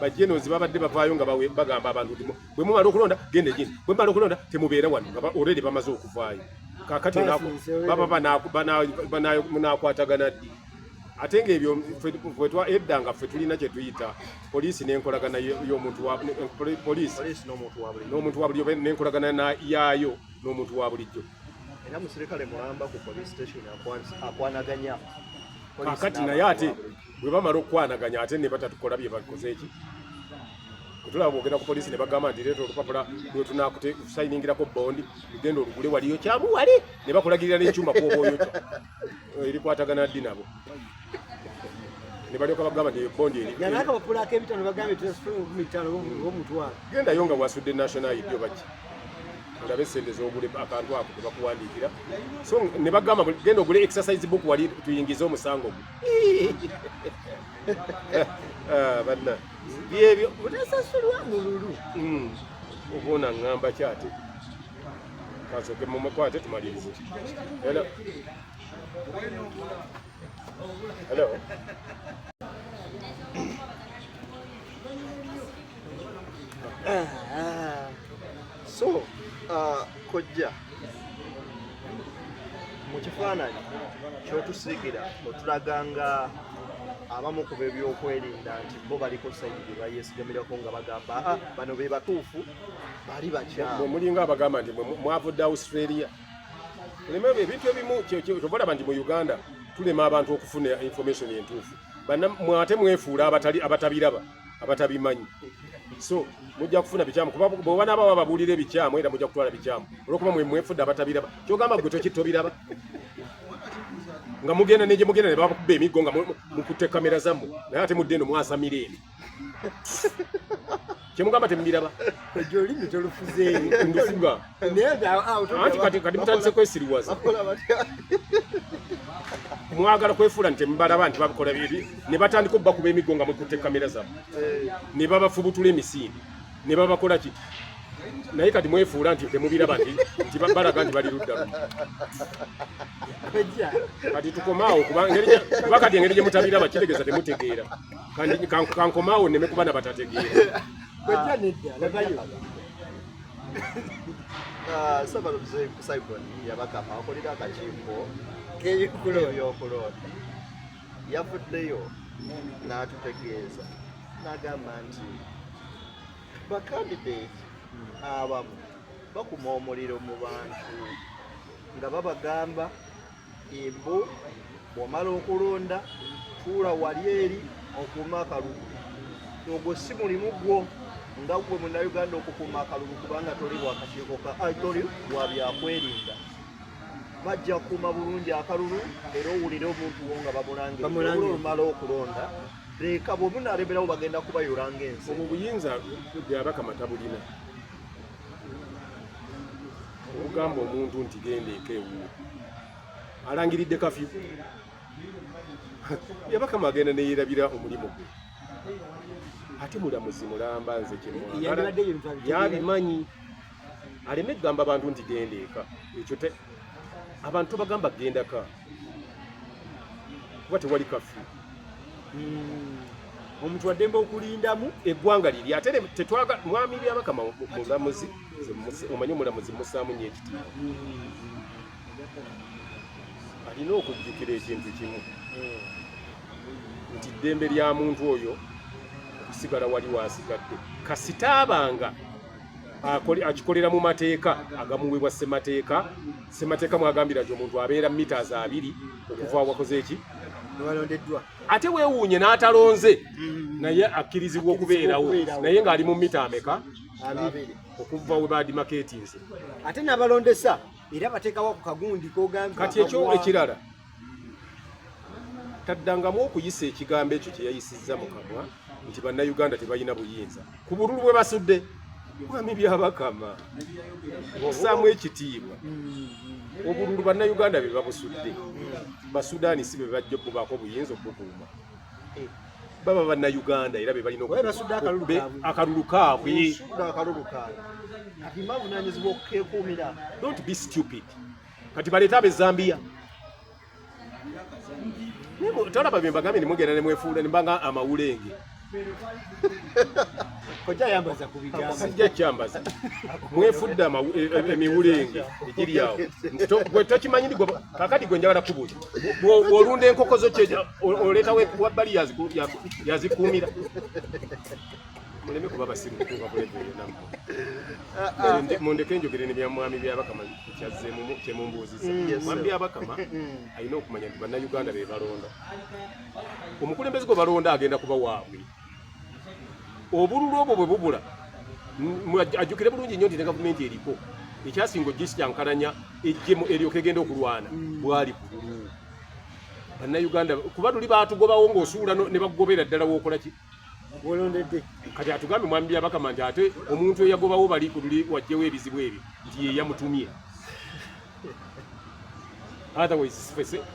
bajenozi babadde bavaayo nga bagamba abantu nti bwe mumala okulonda gende gini bwe mumala okulonda temubeera wano nga olwedde bamaze okuvaayo kakati baba banaakwatagana ddi ate ng'ebyo edda nga ffe tulina kye tuyita poliisi n'enkolagana y'omuntu n'omuntu wa bulijjo n'enkolagana yaayo n'omuntu wa bulijjo era musirikale mulamba ku police station akwanaganya kakati naye ate bwe bamala okwanaganya ate ne batatukola bye bakoze eki kutulaba bwogenda ku poliisi ne bagamba nti leeta olupapula lwe tunakusayiningirako bondi lugenda olugule waliyo kyamu wali ne bakulagirira n'ekyuma kuoba oyokya erikwatagana ddi nabo ne balyoka bagamba nti bondi gendayo nga wasudde national id obaki olabe sente z'ogule akantu ako tebakuwandiikira so ne bagamba genda ogule exercise book wali tuyingize omusango gwe banna byebyo utasasulwa mululu obona ngamba kyate kasoke mumakwate tumalirize hello hello so kojja mu kifaananyi kyotusiigira otulaganga abamu ku b'ebyokwerinda nti bo baliko sayidi gye bayeesigamirako nga bagamba bano be batuufu bali bakyamu mulinga abagamba nti mwavudde Australia tulema ebintu ebimu tobalaba nti mu Uganda tulema abantu okufuna information entuufu mwate mwefuula abatabiraba abatabimanyi so mujja kufuna bikyamu kuba bw'oba n'aba bababuulira ebikyamu era mujja kutwala bikyamu olwokuba mwefudde abatabiraba kyogamba gwe tokitobiraba nga mugenda ne babakuba emiggo nga mukutte kamera zammwe naye ate mudde eno mwasamira eno kyemugamba temubiraba olulimi tolufuzeeyo ndufuga anti kati mutandise kwesiriwaza mwagala kwefuula nti temubalaba nti bakola bibi ne batandika obbakuba emiggo nga mukutte kamera zammwe ne babafubutula emisinde ne babakola ki naye kati mwefuula nti temubiraba nti balaga nti bali ludda lumu kati tukomaawo kuba kati engeri gye mutabiraba kitegeeza temutegeera kankomaawo nneme kuba na batategeera Ssaabalokozi Simon Yabakama akolera akakiiko k'ebyokulonda yavuddeyo n'atutegeeza n'agamba nti bakandidate abamu bakuma omuliro mu bantu nga babagamba embu bw'omala okulonda tuula wali eri okuuma akalulu ogwo si mulimu gwo nga gwe munnayuganda okukuuma akalulu kubanga toli bwakakiiko toli bwa byakwerinda bajja kukuuma bulungi akalulu era owulire omuntu wo nga bamulangira olumala okulonda leka bwemunaalemberawo bagenda kubayolanga ensi obwo buyinza byabakama tabulina okugamba omuntu nti genda eka ewuwo alangiridde kafyu yabakama agenda neyerabira omulimu gwe ate mulamuzi mulamba nze kyemwagala yabimanyi aleme kugamba abantu nti genda eka ekyo abantu bagamba genda ka kuba tewali kafyu omuntu waddemba okulindamu eggwanga liri ate tetwaga mwami byabakama mulamuzi omanyi omulamuzi musaamu nyo ekitiibwa alina okujjukira ekintu kimu nti ddembe lya muntu oyo okusigala wali wasigadde kasitaabanga akikolera mu mateeka agamuweebwa ssemateeka mwagambira nti omuntu abeera meters 2 okuva wakoze eki walondeddwa ate weewuunye n'atalonze naye akkirizibwa okubeerawo naye ng'ali mu mita ameka 2 okuva we baadimaketinze ate n'abalondesa era bateekawo ku kagundi kogambye kati ekyo ekirala taddangamu okuyisa ekigambo ekyo kye yayisizza mu kamwa nti bannayuganda tebalina buyinza ku bululu bwe basudde mwami byabakama okusaamu ekitiibwa obululu bannayuganda be babusudde basudaani si be bajja okubaako obuyinza okubukuuma baba bannayuganda era be balina akalulu kaabwe don't be stupid kati baleeta ab'e Zambia tolaba bye mbagambye ne mugenda ne mwefuula ne mbanga amawulenge koja yambaza ku bigambo sijja kyambaza mwefudde emiwulenge egiri awo tokimanyi ndi kakati gwe njagala kubuuza olunda enkoko zo oleeta wabbali yazikuumira muleme kuba basiru mundeke njogere ne byamwami byabakama kyazzeemu kyemumbuuziza mwami byabakama alina okumanya nti bannayuganda be balonda omukulembeze gwe balonda agenda kuba waabwe obululu obwo bwe bubula ajjukire bulungi nnyo nti ne gavumenti eriko ekyasinga ojjisi kyankalanya ejjemu eryoka egenda okulwana bwali bululu bannayuganda kuba tuli baatugobawo ng'osuula ne bakugobera ddala wookola ki wolondedde kati atugambe mwami byabakama nti ate omuntu eyagobawo bali ku luli wajjewo ebizibu ebyo nti ye yamutumye otherwise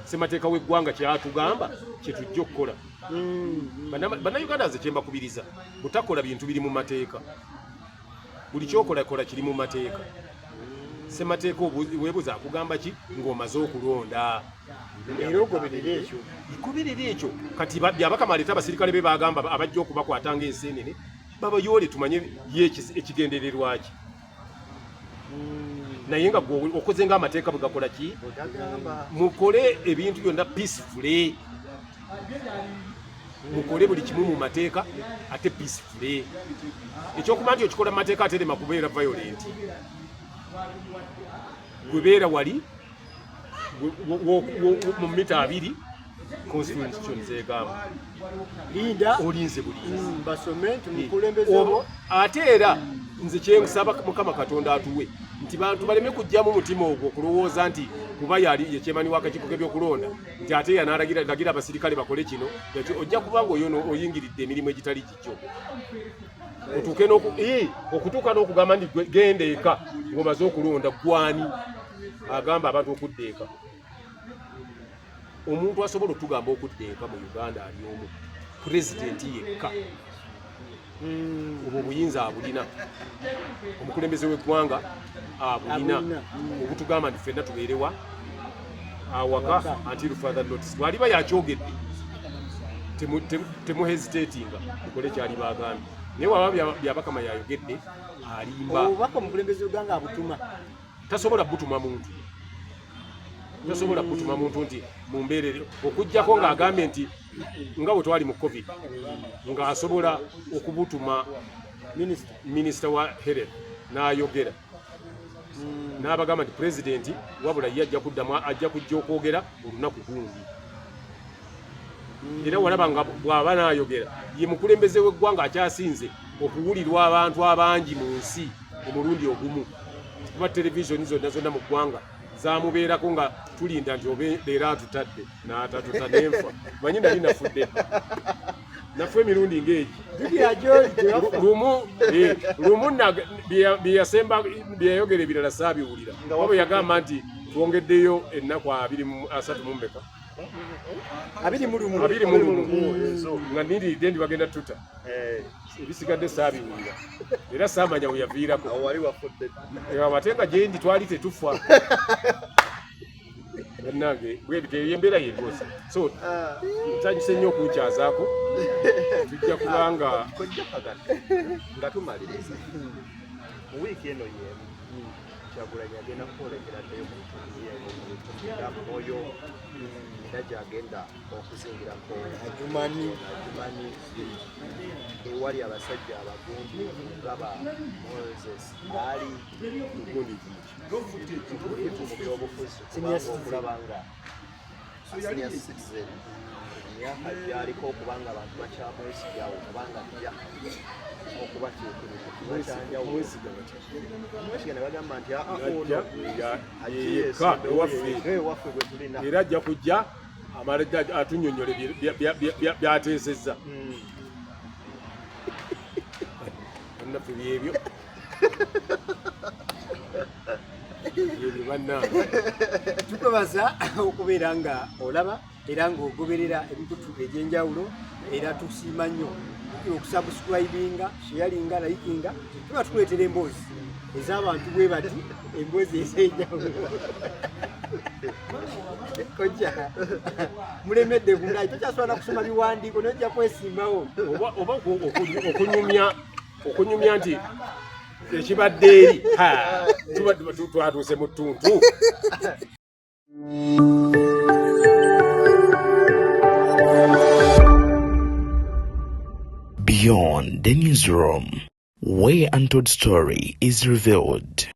ssemateeka w'eggwanga kyatugamba kyetujja okukola bannayuganda nze kyembakubiriza butakola bintu biri mu mateeka buli kyokolakola kiri mu mateeka ssemateeka weebuza akugamba ki ng'omaze okulonda era ogoberera ekyo ikoberera ekyo kati byabakama aleeta abasirikale be bagamba abajja okubakwatanga enseenene babayoole tumanye ye ekigendererwa ki naye nga okoze ng'amateeka bwe gakola ki mukole ebintu byonna peacefully mukole buli kimu mu mateeka ate peacefully ekyokuba nti okikola mu mateeka ate rema kubeera violent gwebeera wali mu mita 2 constitution zegamba linda olinze bulinzi basome tumukulembeze ate era nze kyenkusaba Mukama Katonda atuwe nti bantu baleme kujjamu mutima ogwo kulowooza nti kuba yali yekyemani wakakiiko k'ebyokulonda nti ate yanalagira abasirikale bakole kino ojja kuba ng'oyo oyingiridde emirimu egitali gijjo okutuuka n'okugamba nti genda eka ng'omaze okulonda gwani agamba abantu okudda eka omuntu asobola okutugamba okudda eka mu Uganda ali omu pulezidenti yekka obwo obuyinza abulina omukulembeze w'eggwanga abulina obutugamba nti ffenna tubeerewa awaka until further notice bwaliba yakyogedde temuhesitatinga mukole kyali bagambye naye waba byabakama yayogedde alimba obubaka omukulembeze w'eggwanga abutuma tasobola butuma muntu nti mumbeerere okuggyako ng'agambye nti nga bwe twali mu covid ng'asobola okubutuma minisita wa Helen n'ayogera n'abagamba nti pulezidenti wabula ye ajja kujja okwogera olunaku gundi era walaba nga bw'aba n'ayogera ye mukulembeze w'eggwanga akyasinze okuwulirwa abantu abangi mu nsi omulundi ogumu kuba televisioni zonna mu ggwanga zamubeerako nga tulinda nti leero atutadde n'atatuta n'enfa manyi nali nafudde nafe emirundi ng'egi lumu byeyayogera ebirala saabiwulira wabwe yagamba nti twongeddeyo ennaku 23 mu mmeka 21 nga niridde ndi bagenda tuta ebisigadde saabiwulira era saamanya we yaviirako ate nga gyendi twali tetufa nange embeera yerwose so nsanyuse nnyo okunkyazaako tujja kubanga nga tumaliriza mu wiiki eno yeemu Kyagulanyi agenda kukolekera ddeyo mu bitundu Moyo era gy'agenda okuzingirako Adjumani ewali abasajja abagundi ngaba Moses ali mu byobufuzi okulaba nga senior citizen emyaka gyaliko okubanga abantu bakyamwesigawo kubanga tya okubakyekubakyanjawomwesiga ne bagamba nti ewaffe gwe tulina era ajja kujja amala atunyonyole byateesezza annaffe byebyo tukwebaza okubeera nga olaba era ng'ogoberera emikutu egy'enjawulo era tusiima nnyo okusubscribinga sharinga likinga tuba tukuleetera emboozi ez'abantu bwe bati emboozi ez'enjawulo kojja mulemedde bulayi tokyasobola kusoma biwandiiko nojja kwesimbawo oba okunyumya nti ekibadde eri twatuuse mu ttuntu. Beyond the newsroom, where untold story is revealed.